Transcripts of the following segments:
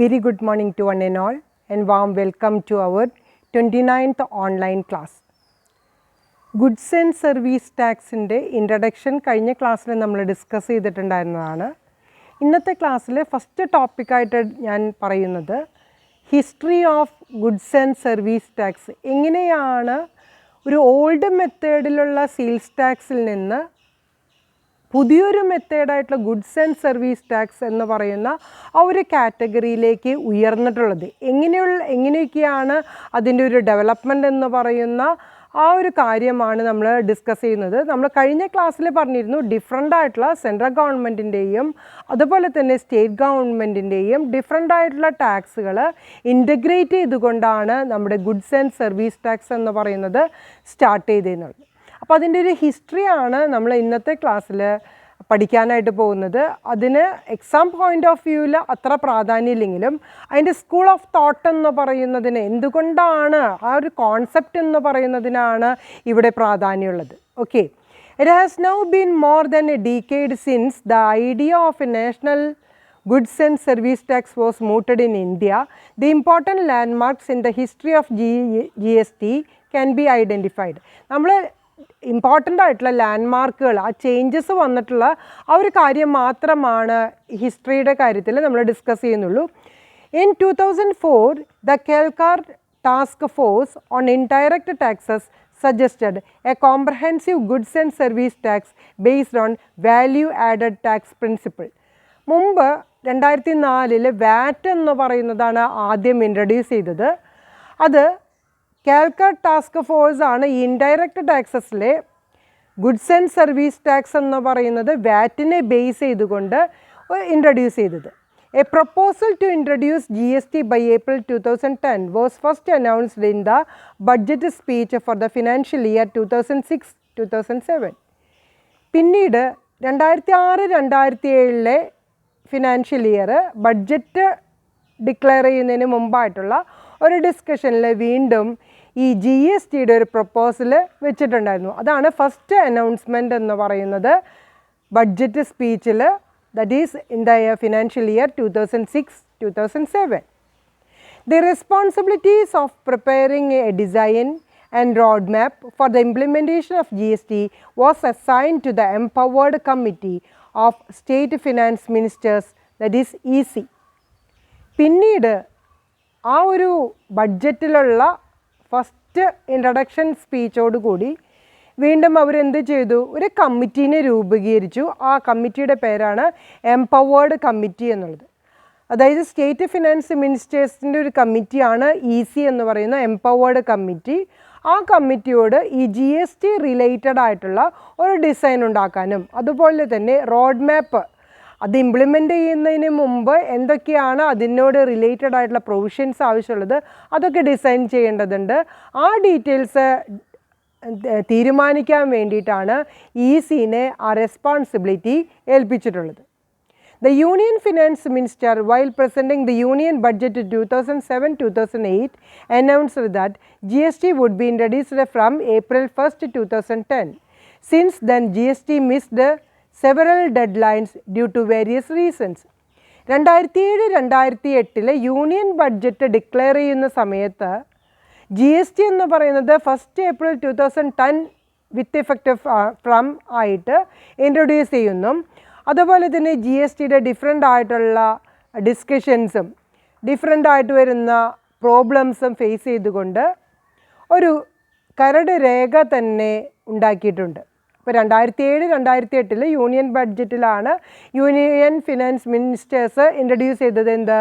Very good morning to one and all, and warm welcome to our 29th online class. Goods and Service Taxന്റെ introduction കഴിഞ്ഞ ക്ലാസ്സിൽ നമ്മൾ discuss ചെയ്തിട്ടുണ്ടായിരുന്നതാണ്. ഇന്നത്തെ ക്ലാസ്സിൽ first ടോപ്പിക്കായിട്ട് ഞാൻ പറയുന്നത് history of goods and service tax. എങ്ങനെയാണ് ഒരു ഓൾഡ് മെത്തേഡിലുള്ള സെയിൽസ് ടാക്സിൽ നിന്ന് പുതിയൊരു മെത്തേഡായിട്ടുള്ള ഗുഡ്സ് ആൻഡ് സർവീസ് ടാക്സ് എന്ന് പറയുന്ന ആ ഒരു കാറ്റഗറിയിലേക്ക് ഉയർന്നിട്ടുള്ളത്, എങ്ങനെയൊക്കെയാണ് അതിൻ്റെ ഒരു ഡെവലപ്മെൻറ്റ് എന്ന് പറയുന്ന ആ ഒരു കാര്യമാണ് നമ്മൾ ഡിസ്കസ് ചെയ്യുന്നത്. നമ്മൾ കഴിഞ്ഞ ക്ലാസ്സിൽ പറഞ്ഞിരുന്നു ഡിഫറെൻ്റ് ആയിട്ടുള്ള സെൻട്രൽ ഗവൺമെൻറ്റിൻ്റെയും അതുപോലെ തന്നെ സ്റ്റേറ്റ് ഗവൺമെൻറ്റിൻ്റെയും ഡിഫറെൻ്റ് ആയിട്ടുള്ള ടാക്സുകൾ ഇൻ്റഗ്രേറ്റ് ചെയ്തുകൊണ്ടാണ് നമ്മുടെ ഗുഡ്സ് ആൻഡ് സർവീസ് ടാക്സ് എന്ന് പറയുന്നത് സ്റ്റാർട്ട് ചെയ്തിരുന്നത്. അപ്പോൾ അതിൻ്റെ ഒരു ഹിസ്റ്ററിയാണ് നമ്മൾ ഇന്നത്തെ ക്ലാസ്സിൽ പഠിക്കാനായിട്ട് പോകുന്നത്. അതിന് എക്സാം പോയിൻ്റ് ഓഫ് വ്യൂവിൽ അത്ര പ്രാധാന്യമില്ലെങ്കിലും അതിൻ്റെ സ്കൂൾ ഓഫ് തോട്ട് എന്ന് പറയുന്നതിന് എന്തുകൊണ്ടാണ് ആ ഒരു കോൺസെപ്റ്റ് എന്ന് പറയുന്നതിനാണ് ഇവിടെ പ്രാധാന്യമുള്ളത്. Okay, it has now been more than a decade since the idea of a national goods and service tax was mooted in India. The important landmarks in the history of GST can be identified. നമ്മൾ important ആയിട്ടുള്ള ലാൻഡ്മാർക്കുകൾ, ആ changes വന്നിട്ടുള്ള ആ ഒരു കാര്യം മാത്രമാണ് ഹിസ്റ്ററിയുടെ കാര്യത്തിൽ നമ്മൾ ഡിസ്കസ് ചെയ്യുന്നുള്ളൂ. In 2004 the Kelkar task force on indirect taxes suggested a comprehensive goods and service tax based on value added tax principle. മുമ്പ് 2004 വാറ്റ് എന്ന് പറയുന്നതാണ് ആദ്യം ഇൻട്രൊഡ്യൂസ് ചെയ്തത്. അത് കേൽക്കർ ടാസ്ക് ഫോഴ്സ് ആണ് ഈ ഇൻഡയറക്റ്റ് ടാക്സസിലെ ഗുഡ്സ് ആൻഡ് സർവീസ് ടാക്സ് എന്ന് പറയുന്നത് വാറ്റിനെ ബേസ് ചെയ്തുകൊണ്ട് ഇൻട്രൊഡ്യൂസ് ചെയ്തത്. A proposal to introduce GST by April 2010 was first announced in the budget speech for the financial year 2006-2007. പിന്നീട് 2006-2007 ഫിനാൻഷ്യൽ ഇയർ ബഡ്ജറ്റ് ഡിക്ലെയർ ചെയ്യുന്നതിന് മുമ്പായിട്ടുള്ള ഒരു ഡിസ്കഷനിൽ വീണ്ടും ഈ GSTയുടെ ഒരു പ്രപ്പോസൽ വെച്ചിട്ടുണ്ടായിരുന്നു. അതാണ് ഫസ്റ്റ് അനൗൺസ്മെൻറ്റ് എന്ന് പറയുന്നത് ബഡ്ജറ്റ് സ്പീച്ചിൽ, that is in the financial year 2006-2007. The responsibilities of preparing a design and roadmap for the implementation of GST was assigned to the Empowered Committee of State Finance Ministers, that is EC. പിന്നീട് ആ ഒരു ബഡ്ജറ്റിലുള്ള first introduction സ്പീച്ചോടുകൂടി വീണ്ടും അവരെന്ത് ചെയ്തു, ഒരു കമ്മിറ്റീനെ രൂപീകരിച്ചു. ആ കമ്മിറ്റിയുടെ പേരാണ് എംപവേർഡ് കമ്മിറ്റി എന്നുള്ളത്. അതായത് സ്റ്റേറ്റ് ഫിനാൻസ് മിനിസ്റ്റേഴ്സിൻ്റെ ഒരു കമ്മിറ്റിയാണ് EC എന്ന് പറയുന്ന എംപവേർഡ് കമ്മിറ്റി. ആ കമ്മിറ്റിയോട് ഈ GST റിലേറ്റഡ് ആയിട്ടുള്ള ഒരു ഡിസൈൻ ഉണ്ടാക്കാനും അതുപോലെ തന്നെ റോഡ് മാപ്പ്, അത് ഇംപ്ലിമെൻ്റ് ചെയ്യുന്നതിന് മുമ്പ് എന്തൊക്കെയാണ് അതിനോട് റിലേറ്റഡ് ആയിട്ടുള്ള പ്രൊവിഷൻസ് ആവശ്യമുള്ളത് അതൊക്കെ ഡിസൈൻ ചെയ്യേണ്ടതുണ്ട്. ആ ഡീറ്റെയിൽസ് തീരുമാനിക്കാൻ വേണ്ടിയിട്ടാണ് ECനെ ആ responsibility ഏൽപ്പിച്ചിട്ടുള്ളത്. The Union Finance Minister, while presenting the Union Budget 2007-2008, announced that GST would be introduced from April 1st, 2010. Since then, GST missed several deadlines due to various reasons. 2007-2008 union budget declare ചെയ്യുന്ന സമയത്ത് GST എന്ന് പറയുന്നത് 1st April 2010 with effect from ആയിട്ട് introduce ചെയ്യുന്നു. അതുപോലെ തന്നെ GSTയുടെ different ആയിട്ടുള്ള ഡിസ്കഷൻസും different ആയിട്ട് വരുന്ന പ്രോബ്ലംസും ഫേസ് ചെയ്തുകൊണ്ട് ഒരു കരട് രേഖ തന്നെ ഉണ്ടാക്കിയിട്ടുണ്ട്. അപ്പോൾ 2007-2008 യൂണിയൻ ബഡ്ജറ്റിലാണ് യൂണിയൻ ഫിനാൻസ് മിനിസ്റ്റേഴ്സ് ഇൻട്രൊഡ്യൂസ് ചെയ്തത് എന്ത്,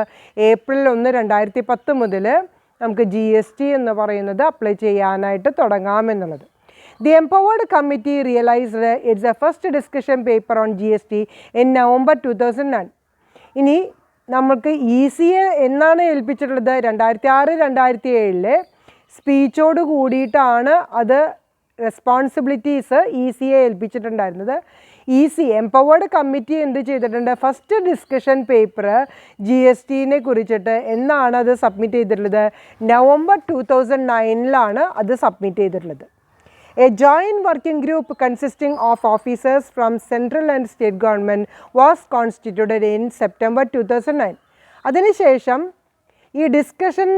April 1, 2010 മുതൽ നമുക്ക് GST എന്ന് പറയുന്നത് അപ്ലൈ ചെയ്യാനായിട്ട് തുടങ്ങാമെന്നുള്ളത്. The Empowered Committee realized it's the first discussion paper on GST in November 2009. ഇനി നമുക്ക് ECയെ എന്നാണ് ഏൽപ്പിച്ചിട്ടുള്ളത്, 2006-2007 സ്പീച്ചോട് കൂടിയിട്ടാണ് അത് റെസ്പോൺസിബിലിറ്റീസ് ECയെ ഏൽപ്പിച്ചിട്ടുണ്ടായിരുന്നത്. EC എംപവേർഡ് കമ്മിറ്റി എന്ത് ചെയ്തിട്ടുണ്ട്, ഫസ്റ്റ് ഡിസ്കഷൻ പേപ്പർ GSTനെ കുറിച്ചിട്ട് എന്നാണ് അത് സബ്മിറ്റ് ചെയ്തിട്ടുള്ളത്, November 2009 അത് സബ്മിറ്റ് ചെയ്തിട്ടുള്ളത്. A joint working group consisting of officers from central and state government was constituted in September 2009. അതിനുശേഷം ഈ ഡിസ്കഷൻ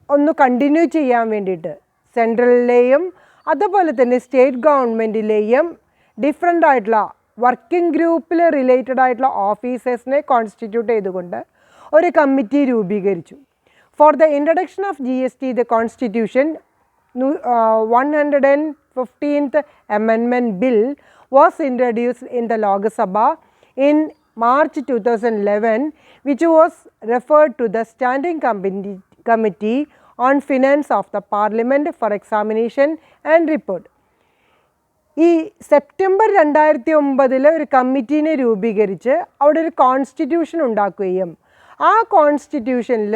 ഒന്ന് കണ്ടിന്യൂ ചെയ്യാൻ വേണ്ടിയിട്ട് സെൻട്രലിലെയും അതുപോലെ തന്നെ സ്റ്റേറ്റ് ഗവൺമെൻറ്റിലെയും ഡിഫറെൻ്റ് ആയിട്ടുള്ള വർക്കിംഗ് ഗ്രൂപ്പിൽ റിലേറ്റഡ് ആയിട്ടുള്ള ഓഫീസേഴ്സിനെ കോൺസ്റ്റിറ്റ്യൂട്ട് ചെയ്തുകൊണ്ട് ഒരു കമ്മിറ്റി രൂപീകരിച്ചു. For the introduction of GST the constitution 115th Amendment Bill was introduced in the Lok Sabha in March 2011, which was referred to the Standing Committee on Finance of the Parliament for examination and report. ഈ September 2009 ഒരു കമ്മിറ്റീനെ രൂപീകരിച്ച് അവിടെ ഒരു constitution ഉണ്ടാക്കുകയും ആ കോൺസ്റ്റിറ്റ്യൂഷനിൽ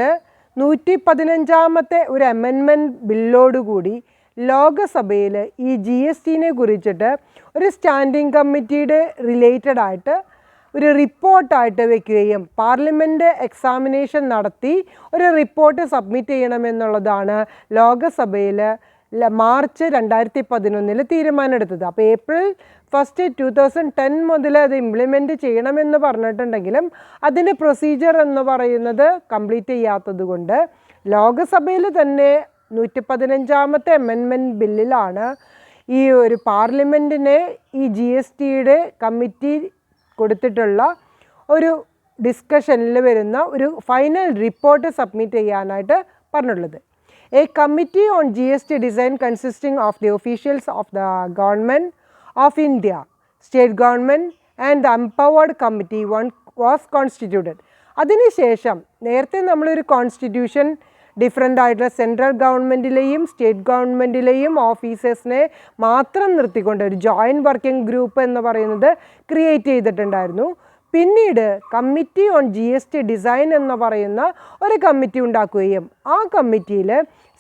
115ാമത്തെ ഒരു amendment ബില്ലോടുകൂടി ലോകസഭയിൽ ഈ GSTനെ കുറിച്ചിട്ട് ഒരു സ്റ്റാൻഡിംഗ് കമ്മിറ്റിയുടെ റിലേറ്റഡ് ആയിട്ട് ഒരു റിപ്പോർട്ടായിട്ട് വയ്ക്കുകയും പാർലമെൻറ്റ് എക്സാമിനേഷൻ നടത്തി ഒരു റിപ്പോർട്ട് സബ്മിറ്റ് ചെയ്യണമെന്നുള്ളതാണ് ലോകസഭയിൽ മാർച്ച് 2011 തീരുമാനമെടുത്തത്. അപ്പോൾ April 1, 2010 മുതൽ അത് ഇംപ്ലിമെൻറ്റ് ചെയ്യണമെന്ന് പറഞ്ഞിട്ടുണ്ടെങ്കിലും അതിൻ്റെ പ്രൊസീജിയർ എന്ന് പറയുന്നത് കംപ്ലീറ്റ് ചെയ്യാത്തത് കൊണ്ട് ലോകസഭയിൽ തന്നെ 115ാമത്തെ അമെൻമെൻറ്റ് ബില്ലിലാണ് ഈ ഒരു പാർലമെൻറ്റിനെ ഈ GSTയുടെ കമ്മിറ്റി കൊടുത്തിട്ടുള്ള ഒരു ഡിസ്കഷനിൽ വരുന്ന ഒരു ഫൈനൽ റിപ്പോർട്ട് സബ്മിറ്റ് ചെയ്യാനായിട്ട് പറഞ്ഞിട്ടുള്ളത്. A committee on GST design consisting of the officials of the government of India, state government and the empowered committee was constituted. അതിനുശേഷം നേരത്തെ നമ്മളൊരു കോൺസ്റ്റിറ്റ്യൂഷൻ ഡിഫറെൻ്റ് ആയിട്ടുള്ള സെൻട്രൽ ഗവൺമെൻറ്റിലെയും സ്റ്റേറ്റ് ഗവൺമെൻറ്റിലെയും ഓഫീസേഴ്സിനെ മാത്രം നിർത്തിക്കൊണ്ട് ഒരു ജോയിൻറ്റ് വർക്കിംഗ് ഗ്രൂപ്പ് എന്ന് പറയുന്നത് ക്രിയേറ്റ് ചെയ്തിട്ടുണ്ടായിരുന്നു. പിന്നീട് കമ്മിറ്റി ഓൺ GST ഡിസൈൻ എന്ന് പറയുന്ന ഒരു കമ്മിറ്റി ഉണ്ടാക്കുകയും ആ കമ്മിറ്റിയിൽ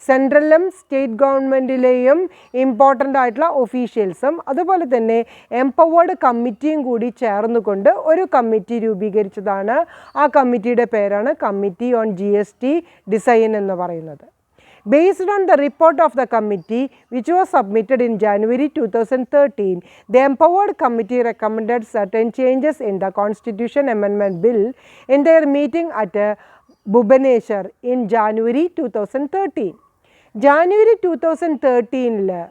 സെൻട്രലും സ്റ്റേറ്റ് ഗവൺമെൻറ്റിലെയും ഇമ്പോർട്ടൻ്റ് ആയിട്ടുള്ള ഒഫീഷ്യൽസും അതുപോലെ തന്നെ എംപവേർഡ് കമ്മിറ്റിയും കൂടി ചേർന്നുകൊണ്ട് ഒരു കമ്മിറ്റി രൂപീകരിച്ചതാണ്. ആ കമ്മിറ്റിയുടെ പേരാണ് കമ്മിറ്റി ഓൺ GST ഡിസൈൻ എന്ന് പറയുന്നത്. Based on the report of the committee which was submitted in January 2013, the empowered committee recommended certain changes in the Constitution Amendment Bill in their meeting at Bhubaneswar in January 2013. January 2013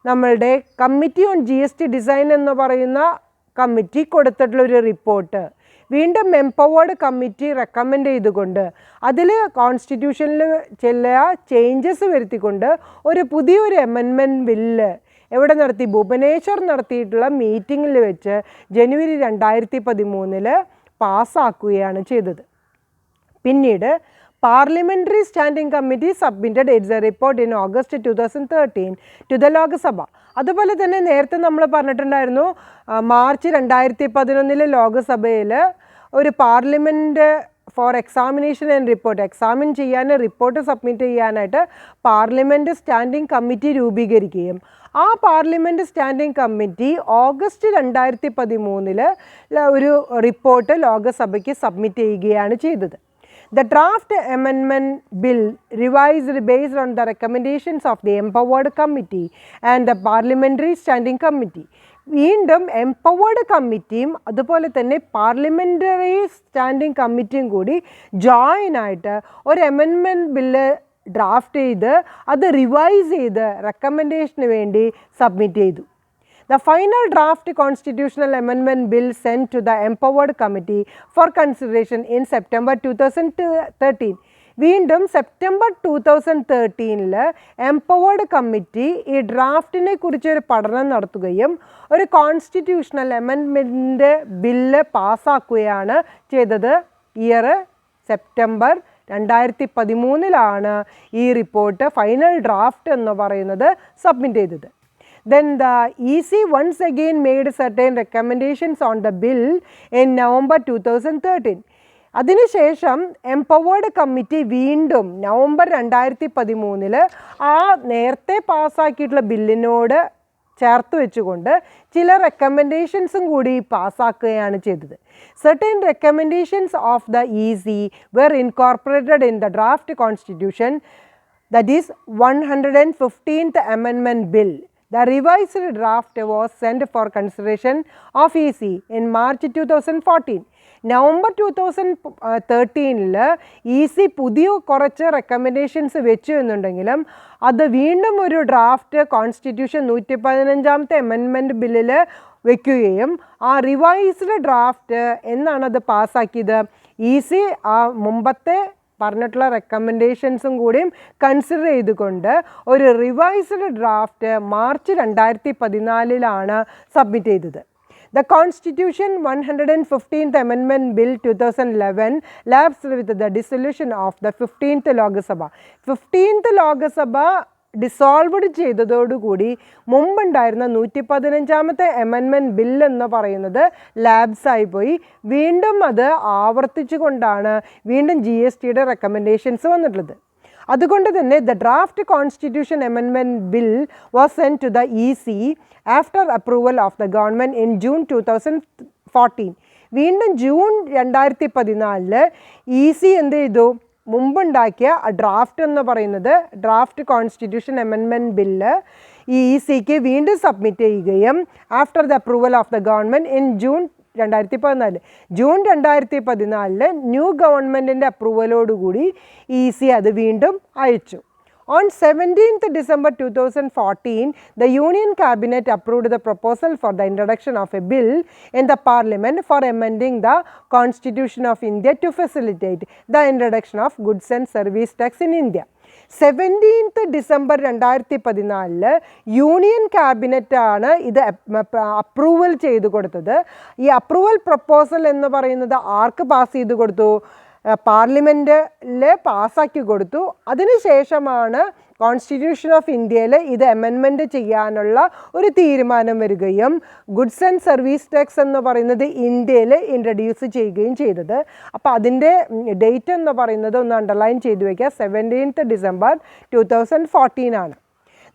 നമ്മളുടെ committee on GST design എന്ന് പറയുന്ന committee കൊടുത്തിട്ടുള്ളൊരു report വീണ്ടും empowered committee recommend ചെയ്തുകൊണ്ട് അതിൽ കോൺസ്റ്റിറ്റ്യൂഷനിൽ ചില changes വരുത്തിക്കൊണ്ട് ഒരു പുതിയൊരു amendment bill എവിടെ നടത്തി? ഭുവനേശ്വർ നടത്തിയിട്ടുള്ള മീറ്റിങ്ങിൽ വെച്ച് ജനുവരി 2013 പാസ്സാക്കുകയാണ് ചെയ്തത്. പിന്നീട് parliamentary standing committee submitted its report in August 2013 to the Lok Sabha. അതുപോലെ തന്നെ നേരത്തെ നമ്മൾ പറഞ്ഞിട്ടുണ്ടായിരുന്നു മാർച്ച് 2011 ലോകസഭയിൽ ഒരു parliament for examination and report examine ചെയ്യാൻ റിപ്പോർട്ട് സബ്മിറ്റ് ചെയ്യാനായിട്ട് പാർലമെൻറ്റ് സ്റ്റാൻഡിംഗ് കമ്മിറ്റി രൂപീകരിക്കുകയും ആ പാർലമെൻറ്റ് സ്റ്റാൻഡിംഗ് കമ്മിറ്റി ഓഗസ്റ്റ് 2013 ഒരു റിപ്പോർട്ട് ലോകസഭയ്ക്ക് സബ്മിറ്റ് ചെയ്യുകയാണ് ചെയ്തത്. The draft amendment bill revised based on the recommendations of the empowered committee and the parliamentary standing committee. വീണ്ടും empowered കമ്മിറ്റിയും അതുപോലെ തന്നെ പാർലമെൻ്ററി സ്റ്റാൻഡിംഗ് കമ്മിറ്റിയും കൂടി ജോയിൻ ആയിട്ട് ഒരു അമെൻമെൻറ്റ് ബില്ല് ഡ്രാഫ്റ്റ് ചെയ്ത് അത് റിവൈസ് ചെയ്ത് റെക്കമെൻഡേഷന് വേണ്ടി സബ്മിറ്റ് ചെയ്തു. The final draft constitutional amendment bill sent to the empowered committee for consideration in September 2013. വീണ്ടും സെപ്റ്റംബർ 2013 എംപവേർഡ് കമ്മിറ്റി ഈ ഡ്രാഫ്റ്റിനെ കുറിച്ചൊരു പഠനം നടത്തുകയും ഒരു കോൺസ്റ്റിറ്റ്യൂഷണൽ അമെൻമെൻറ്റ് ബില്ല് പാസ്സാക്കുകയാണ് ചെയ്തത്. ഇയർ സെപ്റ്റംബർ 2013 ഈ റിപ്പോർട്ട് ഫൈനൽ ഡ്രാഫ്റ്റ് എന്ന് പറയുന്നത് സബ്മിറ്റ് ചെയ്തത്. Then the EC once again made certain recommendations on the bill in November 2013. അതിനുശേഷം എംപവേർഡ് കമ്മിറ്റി വീണ്ടും നവംബർ 2013 ആ നേരത്തെ പാസ്സാക്കിയിട്ടുള്ള ബില്ലിനോട് ചേർത്ത് വെച്ചുകൊണ്ട് ചില റെക്കമെൻഡേഷൻസും കൂടി പാസ്സാക്കുകയാണ് ചെയ്തത്. Certain recommendations of the EC were incorporated in the draft constitution, that is 115th Amendment Bill. The revised draft was sent for consideration of EC in March 2014. November 2013 EC പുതിയ കുറച്ച് റെക്കമെൻഡേഷൻസ് വെച്ചു എന്നുണ്ടെങ്കിലും അത് വീണ്ടും ഒരു ഡ്രാഫ്റ്റ് കോൺസ്റ്റിറ്റ്യൂഷൻ 115ാമത്തെ അമെൻമെൻറ്റ് ബില്ലിൽ വയ്ക്കുകയും ആ റിവൈസ്ഡ് ഡ്രാഫ്റ്റ് എന്നാണ് അത് പാസ്സാക്കിയത്. EC ആ മുമ്പത്തെ പറഞ്ഞിട്ടുള്ള റെക്കമെൻഡേഷൻസും കൂടിയും കൺസിഡർ ചെയ്തുകൊണ്ട് ഒരു റിവൈസ്ഡ് ഡ്രാഫ്റ്റ് മാർച്ച് 2014 സബ്മിറ്റ് ചെയ്തത്. The Constitution 115th Amendment Bill 2011 lapsed with the dissolution of the 15th Lok Sabha. 15th Lok Sabha dissolved ചെയ്തതോടുകൂടി മുമ്പുണ്ടായിരുന്ന 115ാമത്തെ അമെൻമെൻറ്റ് ബിൽ എന്ന് പറയുന്നത് ലാബ്സായിപ്പോയി. വീണ്ടും അത് ആവർത്തിച്ചു കൊണ്ടാണ് വീണ്ടും GSTയുടെ റെക്കമെൻഡേഷൻസ് വന്നിട്ടുള്ളത്. അതുകൊണ്ട് തന്നെ the draft constitution amendment bill was send to the EC after approval of the government in June 2014. വീണ്ടും ജൂൺ 2014 EC എന്ത് ചെയ്തു? മുമ്പുണ്ടാക്കിയ ഡ്രാഫ്റ്റ് എന്ന് പറയുന്നത് ഡ്രാഫ്റ്റ് കോൺസ്റ്റിറ്റ്യൂഷൻ അമെൻമെൻറ്റ് ബില്ല് ഈ ECക്ക് വീണ്ടും സബ്മിറ്റ് ചെയ്യുകയും after the approval of the government in June 2014 June 2014 new ഗവൺമെൻറ്റിൻ്റെ അപ്രൂവലോടുകൂടി EC അത് വീണ്ടും അയച്ചു. On 17th December 2014, the Union Cabinet approved the proposal for the introduction of a bill in the Parliament for amending the Constitution of India to facilitate the introduction of goods and service tax in India. 17th December 2014 union ക്യാബിനറ്റാണ് ഇത് approval ചെയ്തു കൊടുത്തത്. ഈ approval proposal എന്ന് പറയുന്നത് ആർക്ക് pass ചെയ്ത് കൊടുത്തു? പാർലമെൻറ്റിൽ പാസ്സാക്കി കൊടുത്തു. അതിനുശേഷമാണ് കോൺസ്റ്റിറ്റ്യൂഷൻ ഓഫ് ഇന്ത്യയിൽ ഇത് അമെൻമെൻറ്റ് ചെയ്യാനുള്ള ഒരു തീരുമാനം വരികയും ഗുഡ്സ് ആൻഡ് സർവീസ് ടാക്സ് എന്ന് പറയുന്നത് ഇന്ത്യയിൽ ഇൻട്രൊഡ്യൂസ് ചെയ്യുകയും ചെയ്തത്. അപ്പോൾ അതിൻ്റെ ഡേറ്റ് എന്ന് പറയുന്നത് ഒന്ന് അണ്ടർലൈൻ ചെയ്തു വയ്ക്കുക, 17th December 2014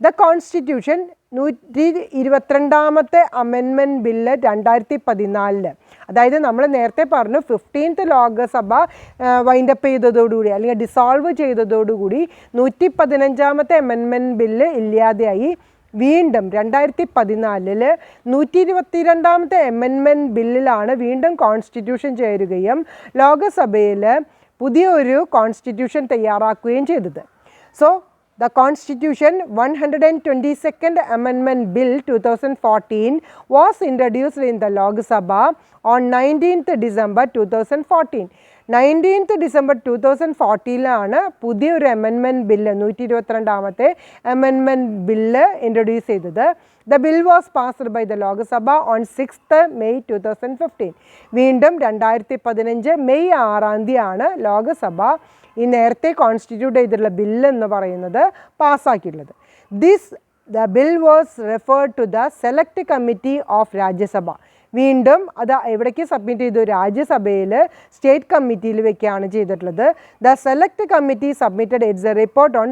ദ കോൺസ്റ്റിറ്റ്യൂഷൻ 122ാമത്തെ അമെൻമെൻറ്റ് ബില്ല് 2014, അതായത് നമ്മൾ നേരത്തെ പറഞ്ഞു 15th ലോകസഭ വൈൻഡപ്പ് ചെയ്തതോടുകൂടി അല്ലെങ്കിൽ ഡിസോൾവ് ചെയ്തതോടുകൂടി 115ാമത്തെ അമെൻമെൻറ്റ് ബില്ല് ഇല്ലാതെയായി. വീണ്ടും 2014 122ാമത്തെ അമെൻമെൻറ്റ് ബില്ലിലാണ് വീണ്ടും കോൺസ്റ്റിറ്റ്യൂഷൻ ചേരുകയും ലോകസഭയിൽ പുതിയൊരു കോൺസ്റ്റിറ്റ്യൂഷൻ തയ്യാറാക്കുകയും ചെയ്തത്. So the Constitution 122nd Amendment Bill 2014 was introduced in the Lok Sabha on 19th December 2014. 19th December 2014 പുതിയൊരു അമെൻമെൻറ്റ് ബില്ല് 122ാമത്തെ അമെൻമെൻറ്റ് ബില്ല് ഇൻട്രൊഡ്യൂസ് ചെയ്തത്. The bill was passed by the Lok Sabha on 6th May 2015. വീണ്ടും 2015 May 6 Lok Sabha ഈ നേരത്തെ constitute ചെയ്തിട്ടുള്ള bill എന്ന് പറയുന്നത് പാസ്സാക്കിയിട്ടുള്ളത്. The bill was referred to the select committee of Rajya Sabha. വീണ്ടും അത് എവിടേക്ക് സബ്മിറ്റ് ചെയ്തു? രാജ്യസഭയിൽ സ്റ്റേറ്റ് കമ്മിറ്റിയിൽ വെക്കുകയാണ് ചെയ്തിട്ടുള്ളത്. The select committee submitted it's A report on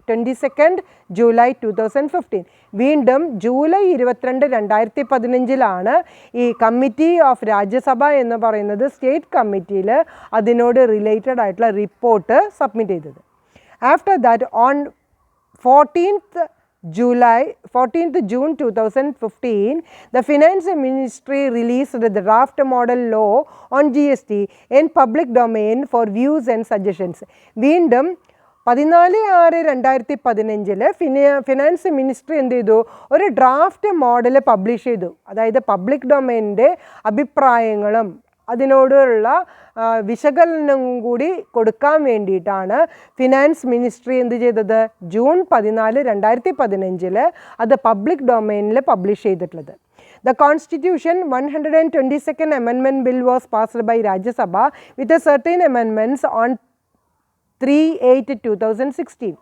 22nd July 2015. വീണ്ടും ജൂലൈ 22, 2015 ഈ കമ്മിറ്റി ഓഫ് രാജ്യസഭ എന്ന് പറയുന്നത് സ്റ്റേറ്റ് കമ്മിറ്റിയിൽ അതിനോട് റിലേറ്റഡ് ആയിട്ടുള്ള റിപ്പോർട്ട് സബ്മിറ്റ് ചെയ്തത്. After that on 14th June 2015, the Finance Ministry released the draft model law on GST in public domain for views and suggestions. വീണ്ടും 14/6/2015 finance ministry എന്ത് ചെയ്തു? ഒരു ഡ്രാഫ്റ്റ് മോഡൽ പബ്ലിഷ് ചെയ്തു. അതായത് പബ്ലിക് ഡൊമൈനിൻ്റെ അഭിപ്രായങ്ങളും അതിനോടുള്ള വിശകലനവും കൂടി കൊടുക്കാൻ വേണ്ടിയിട്ടാണ് ഫിനാൻസ് മിനിസ്ട്രി എന്ത് ചെയ്തത്? ജൂൺ 14, 2015 അത് പബ്ലിക് ഡൊമൈനിൽ പബ്ലിഷ് ചെയ്തിട്ടുള്ളത്. The Constitution 122nd Amendment Bill was passed by Rajya Sabha with a certain amendments on 3/8/2016.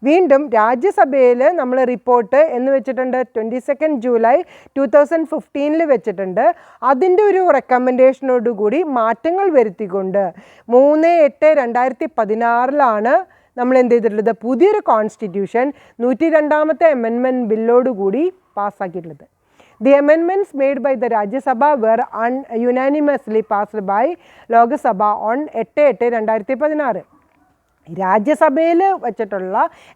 വീണ്ടും രാജ്യസഭയിൽ നമ്മൾ റിപ്പോർട്ട് എന്ന് വെച്ചിട്ടുണ്ട് 22nd July 2015 വെച്ചിട്ടുണ്ട്. അതിൻ്റെ ഒരു റെക്കമെൻഡേഷനോടുകൂടി മാറ്റങ്ങൾ വരുത്തിക്കൊണ്ട് 3/8/2016 നമ്മൾ എന്ത് ചെയ്തിട്ടുള്ളത്? പുതിയൊരു കോൺസ്റ്റിറ്റ്യൂഷൻ 102ാമത്തെ അമെൻമെൻറ്റ് ബില്ലോടുകൂടി പാസ്സാക്കിയിട്ടുള്ളത്. The amendments made by the Rajya Sabha were unanimously passed by Lok Sabha on 8/8/2016. രാജ്യസഭയിൽ വച്ചിട്ടുള്ള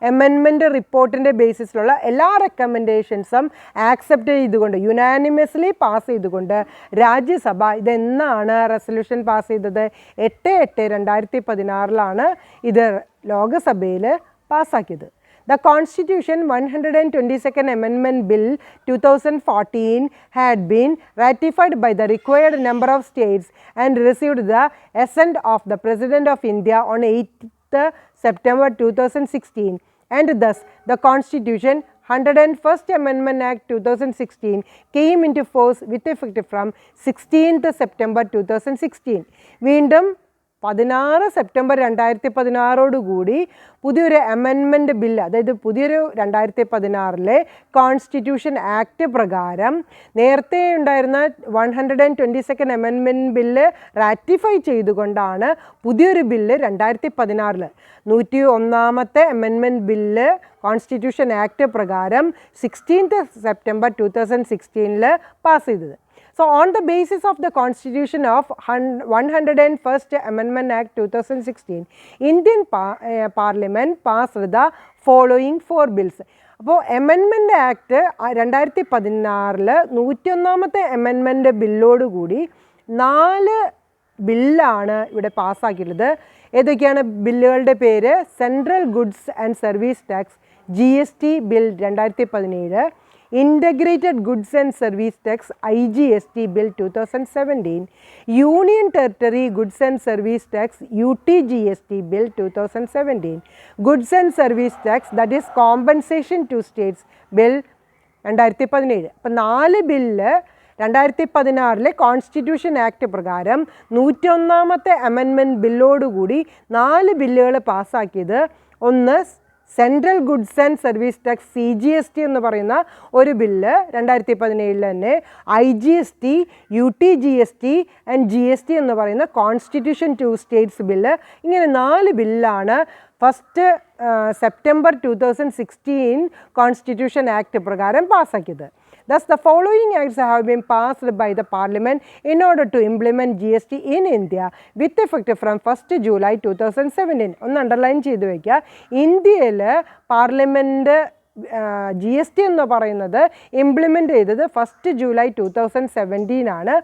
അമെൻമെൻറ്റ് റിപ്പോർട്ടിൻ്റെ ബേസിസിലുള്ള എല്ലാ റെക്കമെൻഡേഷൻസും ആക്സെപ്റ്റ് ചെയ്തുകൊണ്ട് യുനാനിമസ്ലി പാസ് ചെയ്തുകൊണ്ട് രാജ്യസഭ ഇതെന്നാണ് റെസൊല്യൂഷൻ പാസ് ചെയ്തത്? 8/8/2016 ഇത് ലോകസഭയിൽ പാസ്സാക്കിയത്. The Constitution 122nd Amendment Bill 2014 had been ratified by the required number of states and received the assent of the President of India on 8th September 2016, and thus the Constitution 101st Amendment Act 2016 came into force with effect from 16th September 2016. വീണ്ടും 16 September 2016 കൂടി പുതിയൊരു amendment bill, അതായത് പുതിയൊരു 2016 constitution act പ്രകാരം നേരത്തെ ഉണ്ടായിരുന്ന 122nd amendment bill ratify ചെയ്തുകൊണ്ടാണ് പുതിയൊരു ബില്ല് 2016 101ാമത്തെ അമെൻമെൻറ്റ് ബില്ല് കോൺസ്റ്റിറ്റ്യൂഷൻ ആക്ട് പ്രകാരം 16th സെപ്റ്റംബർ 2016 പാസ് ചെയ്തത്. So, on the basis of the Constitution of 101st Amendment Act 2016, Indian Parliament passed the following 4 bills. അപ്പോൾ amendment act 2016 101ാമത്തെ amendment ബില്ലോടുകൂടി 4 ബില്ലാണ് ഇവിടെ പാസ്സാക്കിയിട്ടുള്ളത്. ഏതൊക്കെയാണ് ബില്ലുകളുടെ പേര്? Central goods and service tax GST bill 2017, Integrated Goods and Service Tax IGST Bill 2017, Union Territory Goods and Service Tax UTGST Bill 2017, Goods and Service Tax, that is Compensation to States Bill 2017. അപ്പോൾ 4 bill 2016 constitution act പ്രകാരം 101ാമത്തെ amendment ബില്ലോടുകൂടി 4 ബില്ലുകൾ പാസ്സാക്കിയത്. ഒന്ന് central goods and service tax CGST എന്ന് പറയുന്ന ഒരു bill 2017 തന്നെ, IGST, UTGST and GST എന്ന് പറയുന്ന കോൺസ്റ്റിറ്റ്യൂഷൻ ടു സ്റ്റേറ്റ്സ് ബില്ല്. ഇങ്ങനെ 4 ബില്ലാണ് ഫസ്റ്റ് സെപ്റ്റംബർ 2016 കോൺസ്റ്റിറ്റ്യൂഷൻ ആക്ട് പ്രകാരം പാസ്സാക്കിയത്. Thus, the following acts have been passed by the Parliament in order to implement GST in India with effect from 1st July 2017. ഒന്ന് underline ചെയ്ത് വയ്ക്കുക. ഇന്ത്യയിൽ parliament GST എന്ന് പറയുന്നത് implement ചെയ്തത് 1st July 2017 ആണ്.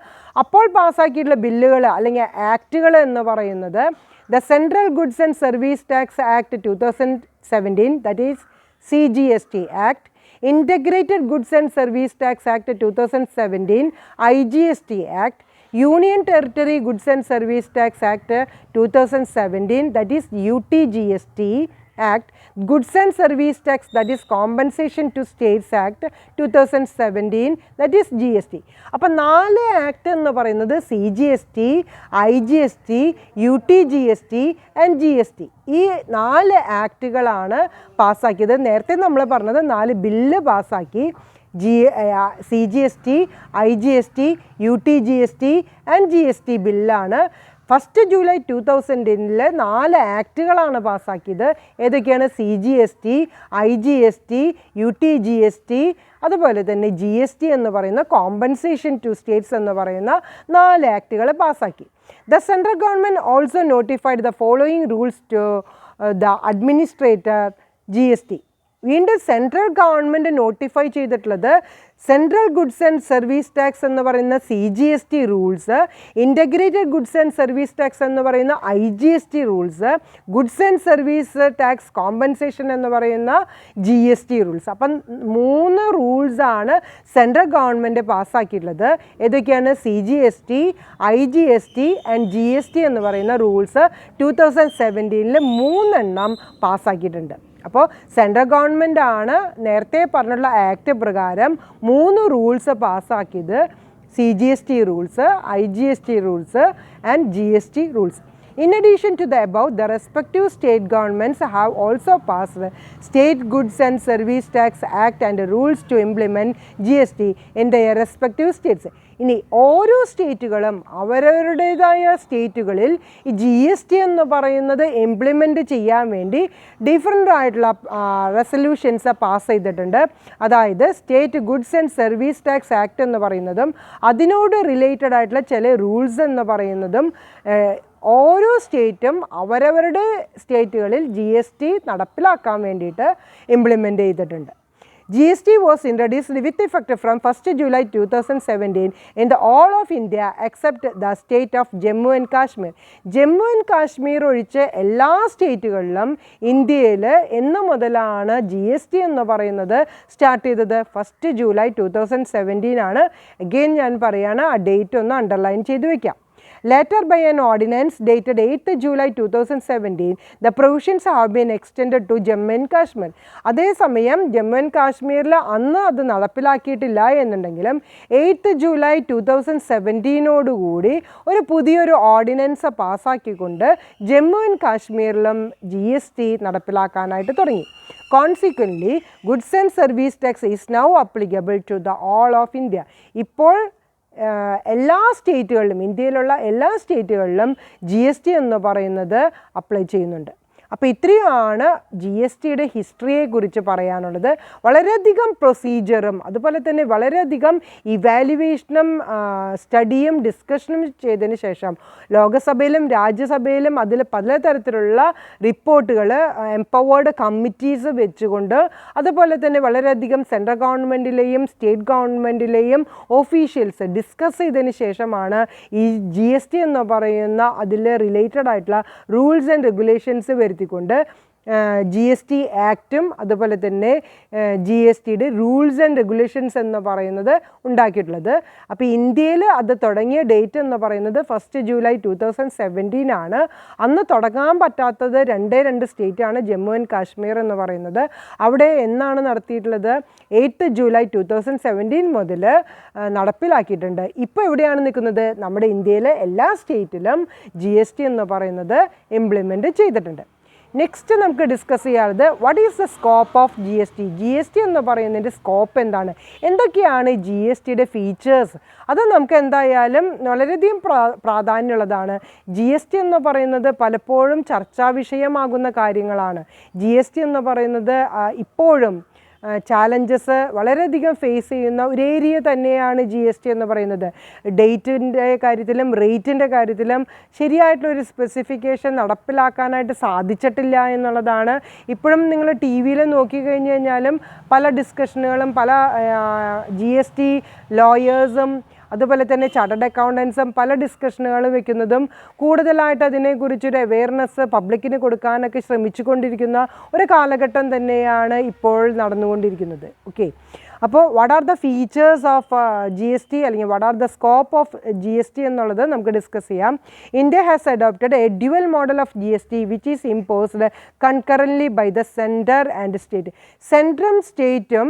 അപ്പോൾ പാസ്സാക്കിയിട്ടുള്ള ബില്ലുകൾ അല്ലെങ്കിൽ ആക്റ്റുകൾ എന്ന് പറയുന്നത് the central goods and service tax act 2017, that is CGST Act, Integrated Goods and Service Tax Act 2017, IGST Act, Union Territory Goods and Service Tax Act 2017, that is UTGST Act, Goods and Service Tax, that is Compensation to States Act 2017, that is GST. അപ്പോൾ 4 act എന്ന് പറയുന്നത് CGST, IGST, UTGST and GST. ഈ 4 ആക്ടുകളാണ് പാസ്സാക്കിയത്. നേരത്തെ നമ്മൾ പറഞ്ഞത് 4 bill പാസ്സാക്കി. CGST, IGST, UTGST and GST ബില്ലാണ്. 1st July 2000 4 ആക്ടുകളാണ് പാസ്സാക്കിയത്. ഏതൊക്കെയാണ്? CGST, IGST, UTGST, അതുപോലെ തന്നെ GST എന്ന് പറയുന്ന കോമ്പൻസേഷൻ ടു സ്റ്റേറ്റ്സ് എന്ന് പറയുന്ന 4 ആക്ടുകൾ പാസ്സാക്കി. The central government also notified the following rules to the administrator GST. വീണ്ടും സെൻട്രൽ ഗവൺമെൻറ് നോട്ടിഫൈ ചെയ്തിട്ടുള്ളത് central goods and service tax എന്ന് പറയുന്ന CGST rules, integrated goods and service tax എന്ന് പറയുന്ന IGST rules, goods and service tax compensation എന്ന് പറയുന്ന GST rules. അപ്പം 3 റൂൾസാണ് central government പാസ്സാക്കിയിട്ടുള്ളത്. ഏതൊക്കെയാണ്? CGST, IGST ആൻഡ് GST എന്ന് പറയുന്ന റൂൾസ് 2017 3 പാസ്സാക്കിയിട്ടുണ്ട്. അപ്പോൾ സെൻട്രൽ ഗവൺമെൻറ് ആണ് നേരത്തെ പറഞ്ഞുള്ള ആക്ട് പ്രകാരം 3 റൂൾസ് പാസ്സാക്കിയത്. CGST rules, IGST rules and GST rules. In addition to the above, the respective state governments have also passed State Goods and Service Tax Act and rules to implement GST in their respective states. ഇനി ഓരോ സ്റ്റേറ്റുകളും അവരവരുടേതായ സ്റ്റേറ്റുകളിൽ ഈ GST എന്ന് പറയുന്നത് implement ചെയ്യാൻ വേണ്ടി different ആയിട്ടുള്ള resolutions pass ചെയ്തിട്ടുണ്ട്. അതായത് state goods and service tax act എന്ന് പറയുന്നതും അതിനോട് റിലേറ്റഡ് ആയിട്ടുള്ള ചില റൂൾസ് എന്ന് പറയുന്നതും ഓരോ സ്റ്റേറ്റും അവരവരുടെ സ്റ്റേറ്റുകളിൽ GST നടപ്പിലാക്കാൻ വേണ്ടിയിട്ട് ഇംപ്ലിമെൻ്റ് ചെയ്തിട്ടുണ്ട്. GST was introduced with effect from 1st July 2017 in the all of India except the state of Jammu and Kashmir. Jammu and Kashmir ഒഴിച്ച് എല്ലാ സ്റ്റേറ്റുകളിലും ഇന്ത്യയിൽ എന്ന് മുതലാണ് GST എന്ന് പറയുന്നത് സ്റ്റാർട്ട് ചെയ്തത്? 1st July 2017 ആണ്. അഗെയിൻ ഞാൻ പറയുകയാണ്, ആ ഡേറ്റ് ഒന്ന് അണ്ടർലൈൻ ചെയ്ത് വയ്ക്കാം. Later by an ordinance dated 8th July 2017, the provisions have been extended to Jammu and Kashmir. അതേസമയം ജമ്മു ആൻഡ് കാശ്മീരിൽ അന്ന് അത് നടപ്പിലാക്കിയിട്ടില്ല എന്നുണ്ടെങ്കിലും 8th July 2017 ഒരു പുതിയൊരു ഓർഡിനൻസ് പാസ്സാക്കിക്കൊണ്ട് ജമ്മു ആൻഡ് കാശ്മീരിലും GST നടപ്പിലാക്കാനായിട്ട് തുടങ്ങി. Consequently, goods and service tax is now applicable to the all of India. ഇപ്പോൾ എല്ലാ സ്റ്റേറ്റുകളിലും, ഇന്ത്യയിലുള്ള എല്ലാ സ്റ്റേറ്റുകളിലും GST എന്ന് പറയുന്നത് അപ്ലൈ ചെയ്യുന്നുണ്ട്. അപ്പോൾ ഇത്രയുമാണ് GSTയുടെ ഹിസ്റ്ററിയെക്കുറിച്ച് പറയാനുള്ളത്. വളരെയധികം പ്രൊസീജിയറും അതുപോലെ തന്നെ വളരെയധികം ഇവാലുവേഷനും സ്റ്റഡിയും ഡിസ്കഷനും ചെയ്തതിന് ശേഷം ലോകസഭയിലും രാജ്യസഭയിലും അതിൽ പലതരത്തിലുള്ള റിപ്പോർട്ടുകൾ എംപവേർഡ് കമ്മിറ്റീസ് വെച്ചുകൊണ്ട് അതുപോലെ തന്നെ വളരെയധികം സെൻട്രൽ ഗവൺമെൻറ്റിലെയും സ്റ്റേറ്റ് ഗവൺമെൻറ്റിലെയും ഓഫീഷ്യൽസ് ഡിസ്കസ് ചെയ്തതിന് ശേഷമാണ് ഈ GST എന്ന് പറയുന്ന അതിൽ റിലേറ്റഡ് ആയിട്ടുള്ള റൂൾസ് ആൻഡ് റെഗുലേഷൻസ് വരുത്തി കൊണ്ട് GST ആക്റ്റും അതുപോലെ തന്നെ GSTയുടെ റൂൾസ് ആൻഡ് റെഗുലേഷൻസ് എന്ന് പറയുന്നത് ഉണ്ടാക്കിയിട്ടുള്ളത്. അപ്പോൾ ഇന്ത്യയിൽ അത് തുടങ്ങിയ ഡേറ്റ് എന്ന് പറയുന്നത് 1st July 2017 ആണ്. അന്ന് തുടങ്ങാൻ പറ്റാത്തത് രണ്ട് സ്റ്റേറ്റാണ്, ജമ്മു ആൻഡ് കാശ്മീർ എന്ന് പറയുന്നത്. അവിടെ എന്നാണ് നടത്തിയിട്ടുള്ളത്? 8th July 2017 മുതൽ നടപ്പിലാക്കിയിട്ടുണ്ട്. ഇപ്പോൾ എവിടെയാണ് നിൽക്കുന്നത്? നമ്മുടെ ഇന്ത്യയിലെ എല്ലാ സ്റ്റേറ്റിലും GST എന്ന് പറയുന്നത് ഇംപ്ലിമെൻറ്റ് ചെയ്തിട്ടുണ്ട്. നെക്സ്റ്റ് നമുക്ക് ഡിസ്കസ് ചെയ്യാറുള്ളത് what is the scope of GST എന്ന് പറയുന്നതിൻ്റെ സ്കോപ്പ് എന്താണ്, എന്തൊക്കെയാണ് GSTയുടെ ഫീച്ചേഴ്സ്, അത് നമുക്ക് എന്തായാലും വളരെയധികം പ്രാധാന്യമുള്ളതാണ്. GST എന്ന് പറയുന്നത് പലപ്പോഴും ചർച്ചാ വിഷയമാകുന്ന കാര്യങ്ങളാണ്. GST എന്ന് പറയുന്നത് ഇപ്പോഴും ചാലഞ്ചസ് വളരെയധികം ഫേസ് ചെയ്യുന്ന ഒരു ഏരിയ തന്നെയാണ് GST എന്ന് പറയുന്നത്. ഡേറ്റിൻ്റെ കാര്യത്തിലും റേറ്റിൻ്റെ കാര്യത്തിലും ശരിയായിട്ടുള്ളൊരു സ്പെസിഫിക്കേഷൻ നടപ്പിലാക്കാനായിട്ട് സാധിച്ചിട്ടില്ല എന്നുള്ളതാണ്. ഇപ്പോഴും നിങ്ങൾ TV നോക്കിക്കഴിഞ്ഞ് കഴിഞ്ഞാലും പല ഡിസ്കഷനുകളും പല GST ലോയേഴ്സും അതുപോലെ തന്നെ ചാർട്ടേഡ് അക്കൗണ്ടൻസും പല ഡിസ്കഷനുകൾ വെക്കുന്നതും കൂടുതലായിട്ട് അതിനെക്കുറിച്ചൊരു അവെയർനെസ് പബ്ലിക്കിന് കൊടുക്കാനൊക്കെ ശ്രമിച്ചുകൊണ്ടിരിക്കുന്ന ഒരു കാലഘട്ടം തന്നെയാണ് ഇപ്പോൾ നടന്നുകൊണ്ടിരിക്കുന്നത്. ഓക്കെ, അപ്പോൾ what are the features of GST അല്ലെങ്കിൽ what are the scope of GST എന്നുള്ളത് നമുക്ക് ഡിസ്കസ് ചെയ്യാം. India has adopted a dual model of GST which is imposed concurrently by the centre and state. സെൻട്രും സ്റ്റേറ്റും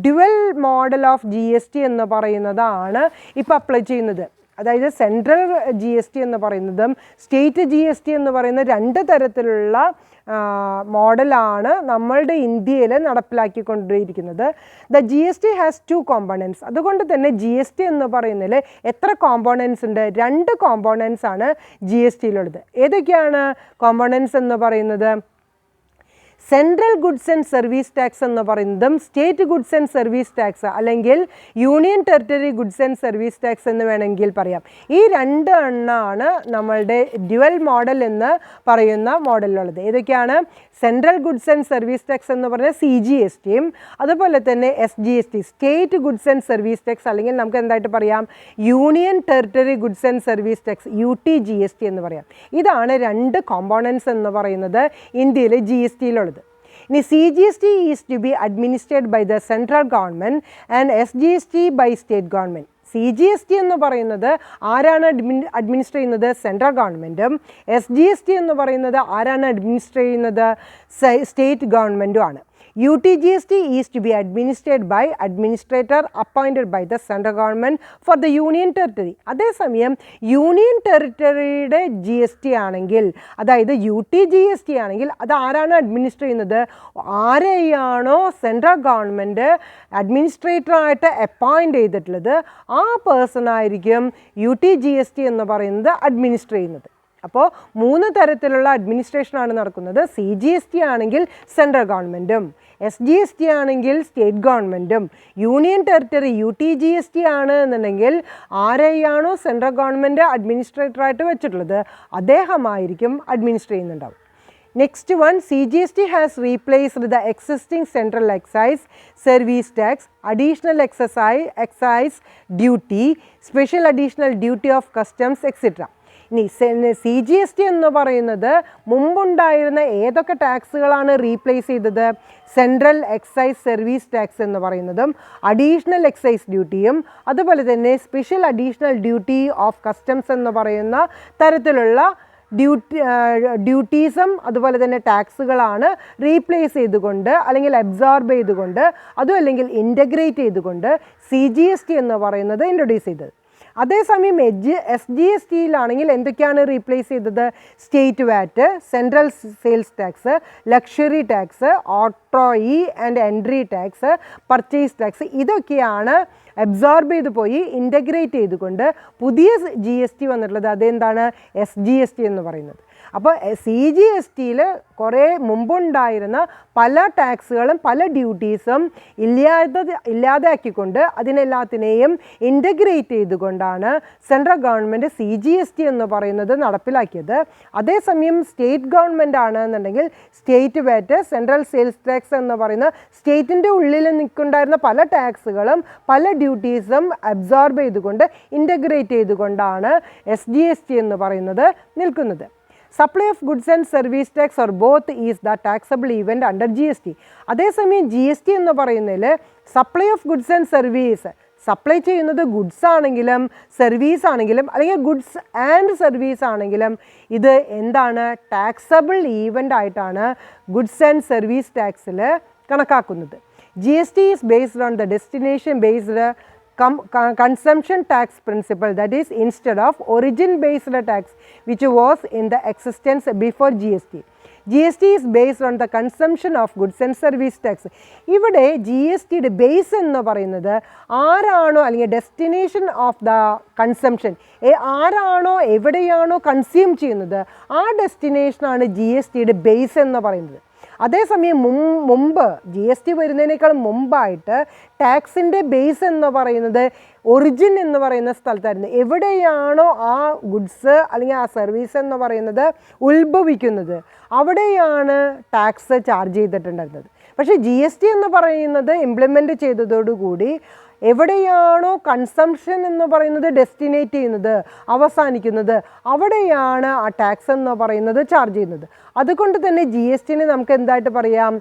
dual model of GST എന്ന് പറയുന്നതാണ് ഇപ്പോൾ apply ചെയ്യുന്നത്. അതായത് സെൻട്രൽ GST എന്ന് പറയുന്നതും സ്റ്റേറ്റ് GST എന്ന് പറയുന്ന രണ്ട് തരത്തിലുള്ള മോഡലാണ് നമ്മളുടെ ഇന്ത്യയിൽ നടപ്പിലാക്കിക്കൊണ്ടിരിക്കുന്നത്. The GST has 2 components. അതുകൊണ്ട് തന്നെ GST എന്ന് പറയുന്നതിൽ എത്ര കോമ്പോണൻസ് ഉണ്ട്? 2 കോമ്പോണൻസ് ആണ് GSTയിലുള്ളത്. ഏതൊക്കെയാണ് കോമ്പോണൻസ് എന്ന് പറയുന്നത്? Central goods and service tax എന്ന് പറയുന്നതും state goods and service tax അല്ലെങ്കിൽ union territory goods and service tax എന്ന് വേണമെങ്കിൽ പറയാം. ഈ 2 എണ്ണമാണ് നമ്മളുടെ ഡ്യുവൽ മോഡൽ എന്ന് പറയുന്ന മോഡലിലുള്ളത്. ഏതൊക്കെയാണ്? Central goods and service tax എന്ന് പറഞ്ഞാൽ CGSTയും അതുപോലെ തന്നെ SGST state goods and service tax അല്ലെങ്കിൽ നമുക്ക് എന്തായിട്ട് പറയാം union territory goods and service tax UTGST എന്ന് പറയാം. ഇതാണ് 2 കോമ്പോണൻസ് എന്ന് പറയുന്നത് ഇന്ത്യയിലെ GSTയിലുള്ളത്. ഇനി CGST is to be administered by the central government and SGST by state government. CGST എന്ന് പറയുന്നത് ആരാണ് അഡ്മിനിസ്റ്റർ ചെയ്യുന്നത്? സെൻട്രൽ ഗവൺമെൻറ്റും. SGST എന്ന് പറയുന്നത് ആരാണ് അഡ്മിനിസ്റ്റർ ചെയ്യുന്നത്? സ്റ്റേറ്റ് ഗവൺമെൻറ്റും ആണ്. UTGST is to be administered by administrator appointed by the central government for the union territory. അതേസമയം യൂണിയൻ ടെറിട്ടറിയുടെ GST ആണെങ്കിൽ അതായത് UTGST ആണെങ്കിൽ അത് ആരാണ് അഡ്മിനിസ്റ്റർ ചെയ്യുന്നത്? ആരെയാണോ സെൻട്രൽ ഗവൺമെൻറ് അഡ്മിനിസ്ട്രേറ്ററായിട്ട് അപ്പോയിൻ്റ് ചെയ്തിട്ടുള്ളത് ആ പേഴ്സൺ ആയിരിക്കും UTGST എന്ന് പറയുന്നത് അഡ്മിനിസ്റ്റർ ചെയ്യുന്നത്. അപ്പോൾ 3 തരത്തിലുള്ള അഡ്മിനിസ്ട്രേഷനാണ് നടക്കുന്നത്. CGST ആണെങ്കിൽ സെൻട്രൽ ഗവൺമെൻറ്റും, SGST ആണെങ്കിൽ സ്റ്റേറ്റ് ഗവൺമെൻറ്റും, യൂണിയൻ ടെറിട്ടറി UTGST ആണ് എന്നുണ്ടെങ്കിൽ ആരെയാണോ സെൻട്രൽ ഗവൺമെൻറ് അഡ്മിനിസ്ട്രേറ്ററായിട്ട് വെച്ചിട്ടുള്ളത് അദ്ദേഹമായിരിക്കും അഡ്മിനിസ്ട്രേറ്റ് ചെയ്യുന്നുണ്ടാവും. Next one, CGST has replaced the existing central excise, service tax, additional excise duty, special additional duty of customs, etc. ഇനി CGST എന്ന് പറയുന്നത് മുമ്പുണ്ടായിരുന്ന ഏതൊക്കെ ടാക്സുകളാണ് റീപ്ലേസ് ചെയ്തത്? സെൻട്രൽ എക്സൈസ് സർവീസ് ടാക്സ് എന്ന് പറയുന്നതും അഡീഷണൽ എക്സൈസ് ഡ്യൂട്ടിയും അതുപോലെ തന്നെ special additional duty of customs എന്ന് പറയുന്ന തരത്തിലുള്ള ഡ്യൂട്ടീസും അതുപോലെ തന്നെ ടാക്സുകളാണ് റീപ്ലേസ് ചെയ്തുകൊണ്ട് അല്ലെങ്കിൽ അബ്സോർബ് ചെയ്തുകൊണ്ട് അതും അല്ലെങ്കിൽ ഇൻ്റഗ്രേറ്റ് ചെയ്തുകൊണ്ട് CGST എന്ന് പറയുന്നത് ഇൻട്രൊഡ്യൂസ് ചെയ്തത്. അതേസമയം SGSTയിലാണെങ്കിൽ എന്തൊക്കെയാണ് റീപ്ലേസ് ചെയ്തത്? State VAT, central sales tax, luxury tax, octroi and entry tax, purchase tax, ഇതൊക്കെയാണ് അബ്സോർബ് ചെയ്ത് പോയി ഇൻ്റഗ്രേറ്റ് ചെയ്തുകൊണ്ട് പുതിയ GST വന്നിട്ടുള്ളത്. അതെന്താണ്? SGST എന്ന് പറയുന്നത്. അപ്പോൾ CGSTയിൽ കുറേ മുമ്പുണ്ടായിരുന്ന പല ടാക്സുകളും പല ഡ്യൂട്ടീസും ഇല്ലാതാക്കിക്കൊണ്ട് അതിനെല്ലാത്തിനെയും ഇൻ്റഗ്രേറ്റ് ചെയ്തുകൊണ്ടാണ് സെൻട്രൽ ഗവൺമെൻറ് CGST എന്ന് പറയുന്നത് നടപ്പിലാക്കിയത്. അതേസമയം സ്റ്റേറ്റ് ഗവൺമെൻറ് ആണെന്നുണ്ടെങ്കിൽ state VAT, central sales tax എന്ന് പറയുന്ന സ്റ്റേറ്റിൻ്റെ ഉള്ളിൽ നിൽക്കുന്നുണ്ടായിരുന്ന പല ടാക്സുകളും പല ഡ്യൂട്ടീസും അബ്സോർബ് ചെയ്തുകൊണ്ട് ഇൻ്റഗ്രേറ്റ് ചെയ്തുകൊണ്ടാണ് SGST എന്ന് പറയുന്നത് നിൽക്കുന്നത്. Supply of goods and service tax or both is the taxable event under GST. അതേസമയം GST എന്ന് പറയുന്നതിൽ supply of goods and service, supply ചെയ്യുന്നത് ഗുഡ്സ് ആണെങ്കിലും സർവീസ് ആണെങ്കിലും അല്ലെങ്കിൽ ഗുഡ്സ് ആൻഡ് സർവീസ് ആണെങ്കിലും ഇത് എന്താണ്? ടാക്സബിൾ ഈവൻ്റ് ആയിട്ടാണ് ഗുഡ്സ് ആൻഡ് സർവീസ് ടാക്സിൽ കണക്കാക്കുന്നത്. GST is based on the destination based consumption tax principle, that is instead of origin based tax which was in the existence before GST. GST is based on the consumption of goods and service tax. ഇവിടെ GSTയുടെ base എന്ന് പറയുന്നത് ആരാണോ അല്ലെങ്കിൽ destination of the consumption, ആരാണോ എവിടെയാണോ consume ചെയ്യുന്നത് ആ ഡെസ്റ്റിനേഷനാണ് GSTയുടെ base എന്ന് പറയുന്നത്. അതേസമയം മുമ്പ് GST വരുന്നതിനേക്കാൾ മുമ്പായിട്ട് ടാക്സിൻ്റെ ബേസ് എന്ന് പറയുന്നത് ഒറിജിൻ എന്ന് പറയുന്ന സ്ഥലത്തായിരുന്നു. എവിടെയാണോ ആ ഗുഡ്സ് അല്ലെങ്കിൽ ആ സർവീസ് എന്ന് പറയുന്നത് ഉത്ഭവിക്കുന്നത് അവിടെയാണ് ടാക്സ് ചാർജ് ചെയ്തിട്ടുണ്ടായിരുന്നത്. പക്ഷേ GST എന്ന് പറയുന്നത് ഇംപ്ലിമെൻ്റ് ചെയ്തതോടുകൂടി എവിടെയാണോ കൺസംഷൻ എന്ന് പറയുന്നത് ഡെസ്റ്റിനേറ്റ് ചെയ്യുന്നത് അവസാനിക്കുന്നത് അവിടെയാണ് ആ ടാക്സ് എന്ന് പറയുന്നത് ചാർജ് ചെയ്യുന്നത്. അതുകൊണ്ട് തന്നെ GSTനെ നമുക്ക് എന്തായിട്ട് പറയാം?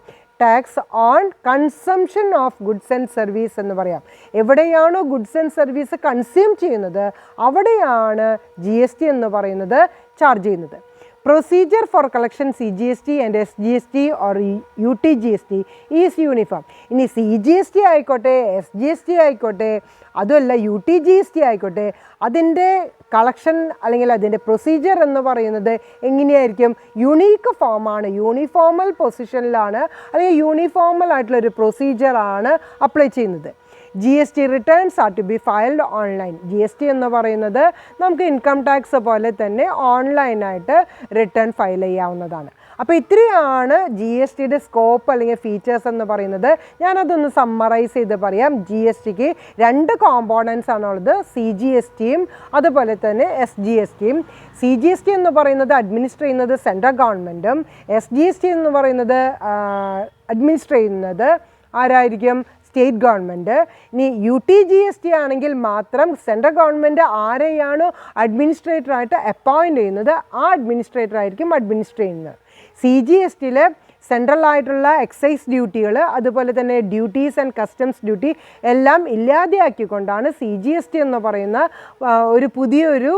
Tax on consumption of goods and service എന്ന് പറയാം. എവിടെയാണോ ഗുഡ്സ് ആൻഡ് സർവീസ് കൺസ്യൂം ചെയ്യുന്നത് അവിടെയാണ് GST എന്ന് പറയുന്നത് ചാർജ് ചെയ്യുന്നത്. Procedure for collection CGST and SGST or UTGST is uniform. ഇനി CGST ആയിക്കോട്ടെ SGST ആയിക്കോട്ടെ അതുമല്ല UTGST ആയിക്കോട്ടെ അതിൻ്റെ കളക്ഷൻ അല്ലെങ്കിൽ അതിൻ്റെ പ്രൊസീജിയർ എന്ന് പറയുന്നത് എങ്ങനെയായിരിക്കും? യുണീക്ക് ഫോമാണ്, യൂണിഫോമൽ പൊസിഷനിലാണ് അല്ലെങ്കിൽ യൂണിഫോമൽ ആയിട്ടുള്ളൊരു പ്രൊസീജിയറാണ് അപ്ലൈ ചെയ്യുന്നത്. GST returns are to be filed online. GST എന്ന് പറയുന്നത് നമുക്ക് ഇൻകം ടാക്സ് പോലെ തന്നെ ഓൺലൈനായിട്ട് റിട്ടേൺ ഫയൽ ചെയ്യാവുന്നതാണ്. അപ്പോൾ ഇത്രയാണ് GSTയുടെ സ്കോപ്പ് അല്ലെങ്കിൽ ഫീച്ചേഴ്സ് എന്ന് പറയുന്നത്. ഞാനതൊന്ന് സമ്മറൈസ് ചെയ്ത് പറയാം. GSTക്ക് 2 കോമ്പോണൻസ് ആണുള്ളത്, CGSTയും അതുപോലെ തന്നെ SGSTയും. CGST എന്ന് പറയുന്നത് അഡ്മിനിസ്റ്റർ ചെയ്യുന്നത് സെൻട്രൽ ഗവൺമെൻറ്റും SGST എന്ന് പറയുന്നത് അഡ്മിനിസ്റ്റർ ചെയ്യുന്നത് ആരായിരിക്കും? State government. ഇനി UTGST ആണെങ്കിൽ മാത്രം സെൻട്രൽ ഗവൺമെൻറ് ആരെയാണോ അഡ്മിനിസ്ട്രേറ്ററായിട്ട് അപ്പോയിൻ്റ് ചെയ്യുന്നത് ആ അഡ്മിനിസ്ട്രേറ്റർ ആയിരിക്കും അഡ്മിനിസ്റ്റർ ചെയ്യുന്നത്. CGSTയിൽ സെൻട്രൽ ആയിട്ടുള്ള എക്സൈസ് ഡ്യൂട്ടികൾ അതുപോലെ തന്നെ ഡ്യൂട്ടീസ് ആൻഡ് കസ്റ്റംസ് ഡ്യൂട്ടി എല്ലാം ഇല്ലാതെയാക്കിക്കൊണ്ടാണ് CGST എന്ന് പറയുന്ന ഒരു പുതിയൊരു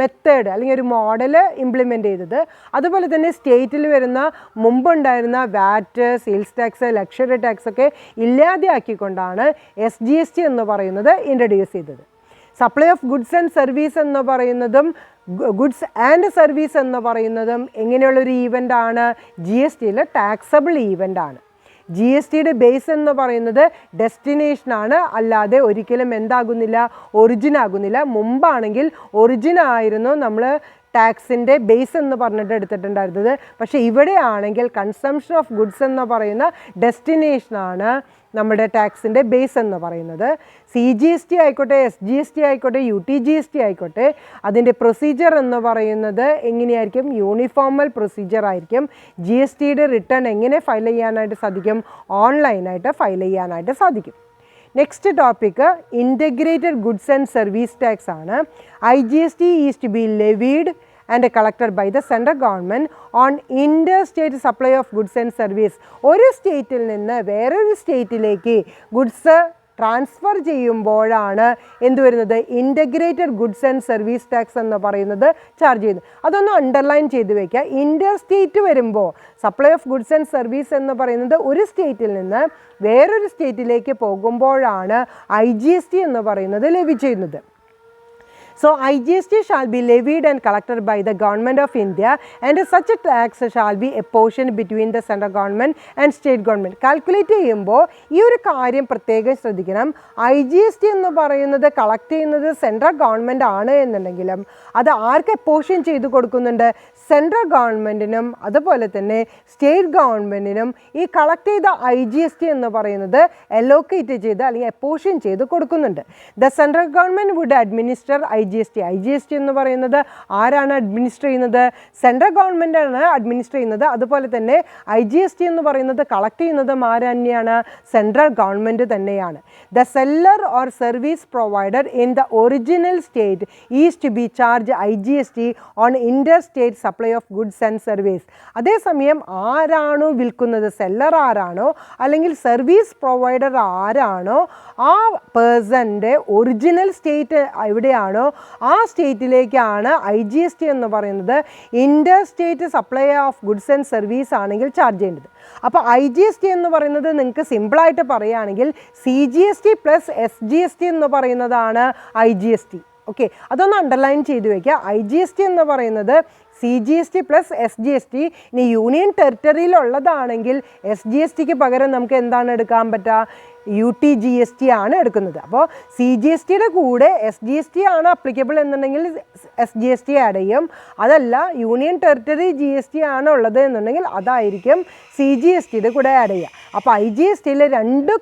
മെത്തേഡ് അല്ലെങ്കിൽ ഒരു മോഡൽ ഇംപ്ലിമെൻ്റ് ചെയ്തത്. അതുപോലെ തന്നെ സ്റ്റേറ്റിൽ വരുന്ന മുമ്പുണ്ടായിരുന്ന വാറ്റ്, സെയിൽസ് ടാക്സ്, ലക്ഷറി ടാക്സ് ഒക്കെ ഇല്ലാതെയാക്കിക്കൊണ്ടാണ് SGST എന്ന് പറയുന്നത് ഇൻട്രൊഡ്യൂസ് ചെയ്തത്. Supply of goods and service എന്ന് പറയുന്നതും ഗുഡ്സ് ആൻഡ് സർവീസ് എന്ന് പറയുന്നതും എങ്ങനെയുള്ളൊരു ഈവൻ്റാണ്? GSTയിൽ ടാക്സബിൾ ഈവൻ്റാണ്. GSTയുടെ ബേസ് എന്ന് പറയുന്നത് ഡെസ്റ്റിനേഷനാണ്, അല്ലാതെ ഒരിക്കലും എന്താകുന്നില്ല? ഒറിജിൻ ആകുന്നില്ല. മുമ്പാണെങ്കിൽ ഒറിജിൻ ആയിരുന്നു നമ്മൾ ടാക്സിൻ്റെ ബേസ് എന്ന് പറഞ്ഞിട്ട് എടുത്തിട്ടുണ്ടായിരുന്നത്. പക്ഷേ ഇവിടെയാണെങ്കിൽ കൺസംഷൻ ഓഫ് ഗുഡ്സ് എന്ന് പറയുന്ന ഡെസ്റ്റിനേഷനാണ് നമ്മുടെ ടാക്സിൻ്റെ ബേസ് എന്ന് പറയുന്നത്. CGST ആയിക്കോട്ടെ, SGST ആയിക്കോട്ടെ, UTGST ആയിക്കോട്ടെ, അതിൻ്റെ പ്രൊസീജിയർ എന്ന് പറയുന്നത് എങ്ങനെയായിരിക്കും? യൂണിഫോമൽ പ്രൊസീജിയർ ആയിരിക്കും. GSTയുടെ റിട്ടേൺ എങ്ങനെ ഫയൽ ചെയ്യാനായിട്ട് സാധിക്കും? ഓൺലൈനായിട്ട് ഫയൽ ചെയ്യാനായിട്ട് സാധിക്കും. Next topic integrated goods and service tax ആണ്. IGST is to be levied and collected by the central government on interstate supply of goods and service. ഒരു സ്റ്റേറ്റിൽ നിന്ന് വേറൊരു സ്റ്റേറ്റിലേക്ക് ഗുഡ്സ് ട്രാൻസ്ഫർ ചെയ്യുമ്പോഴാണ് എന്ത് വരുന്നത്? Integrated goods and service tax എന്ന് പറയുന്നത് ചാർജ് ചെയ്യുന്നത്. അതൊന്ന് അണ്ടർലൈൻ ചെയ്ത് വയ്ക്കുക. ഇൻ്റർ സ്റ്റേറ്റ് വരുമ്പോൾ supply of goods and service എന്ന് പറയുന്നത് ഒരു സ്റ്റേറ്റിൽ നിന്ന് വേറൊരു സ്റ്റേറ്റിലേക്ക് പോകുമ്പോഴാണ് IGST എന്ന് പറയുന്നത് ലെവി ചെയ്യുന്നത്. So, IGST shall be levied and collected by the government of India, and such a tax shall be apportioned between the central government and state government. Calculate ചെയ്യുമ്പോൾ ഈ ഒരു കാര്യം പ്രത്യേകം ശ്രദ്ധിക്കണം. IGST എന്ന് പറയുന്നത് കളക്ട് ചെയ്യുന്നത് സെൻട്രൽ ഗവൺമെൻറ് ആണ് എന്നുണ്ടെങ്കിലും അത് ആർക്ക് അപ്പോർഷൻ ചെയ്ത് കൊടുക്കുന്നുണ്ട്? സെൻട്രൽ ഗവൺമെൻറ്റിനും അതുപോലെ തന്നെ സ്റ്റേറ്റ് ഗവൺമെൻറ്റിനും ഈ കളക്ട് ചെയ്ത IGST എന്ന് പറയുന്നത് അലോക്കേറ്റ് ചെയ്ത് അല്ലെങ്കിൽ അപ്പോർഷൻ ചെയ്ത് കൊടുക്കുന്നുണ്ട്. The central government would administer IGST എന്ന് പറയുന്നത് ആരാണ് അഡ്മിനിസ്റ്റർ ചെയ്യുന്നത്? സെൻട്രൽ ഗവൺമെൻറ്റാണ് അഡ്മിനിസ്റ്റർ ചെയ്യുന്നത്. അതുപോലെ തന്നെ IGST എന്ന് പറയുന്നത് കളക്ട് ചെയ്യുന്നതും ആര് തന്നെയാണ്? സെൻട്രൽ ഗവൺമെൻറ് തന്നെയാണ്. The seller or service provider in the original state is to be charge IGST on inter state supply of goods and service. അതേസമയം ആരാണോ വിൽക്കുന്നത്, സെല്ലർ ആരാണോ അല്ലെങ്കിൽ സർവീസ് പ്രൊവൈഡർ ആരാണോ ആ പേഴ്സൻ്റെ ഒറിജിനൽ സ്റ്റേറ്റ് എവിടെയാണോ ആ സ്റ്റേറ്റിലേക്കാണ് IGST എന്ന് പറയുന്നത് ഇൻ്റർ state supply of goods and service ആണെങ്കിൽ ചാർജ് ചെയ്യേണ്ടത്. അപ്പോൾ IGST എന്ന് പറയുന്നത് നിങ്ങൾക്ക് സിമ്പിളായിട്ട് പറയുകയാണെങ്കിൽ CGST പ്ലസ് SGST എന്ന് പറയുന്നതാണ് IGST. ഓക്കെ, അതൊന്ന് അണ്ടർലൈൻ ചെയ്ത് വയ്ക്കുക. IGST എന്ന് പറയുന്നത് CGST പ്ലസ് SGST. ഇനി യൂണിയൻ ടെറിട്ടറിയിലുള്ളതാണെങ്കിൽ SGSTക്ക് പകരം നമുക്ക് എന്താണ് എടുക്കാൻ പറ്റുക? UTGST ആണ് എടുക്കുന്നത്. അപ്പോൾ CGSTയുടെ കൂടെ SGST ആണ് അപ്ലിക്കബിൾ എന്നുണ്ടെങ്കിൽ SGST ആഡ് ചെയ്യും. അതല്ല യൂണിയൻ ടെറിട്ടറി GST ആണ് ഉള്ളത് എന്നുണ്ടെങ്കിൽ അതായിരിക്കും CGSTയുടെ കൂടെ ആഡ് ചെയ്യുക. അപ്പോൾ IGSTയിലെ രണ്ട്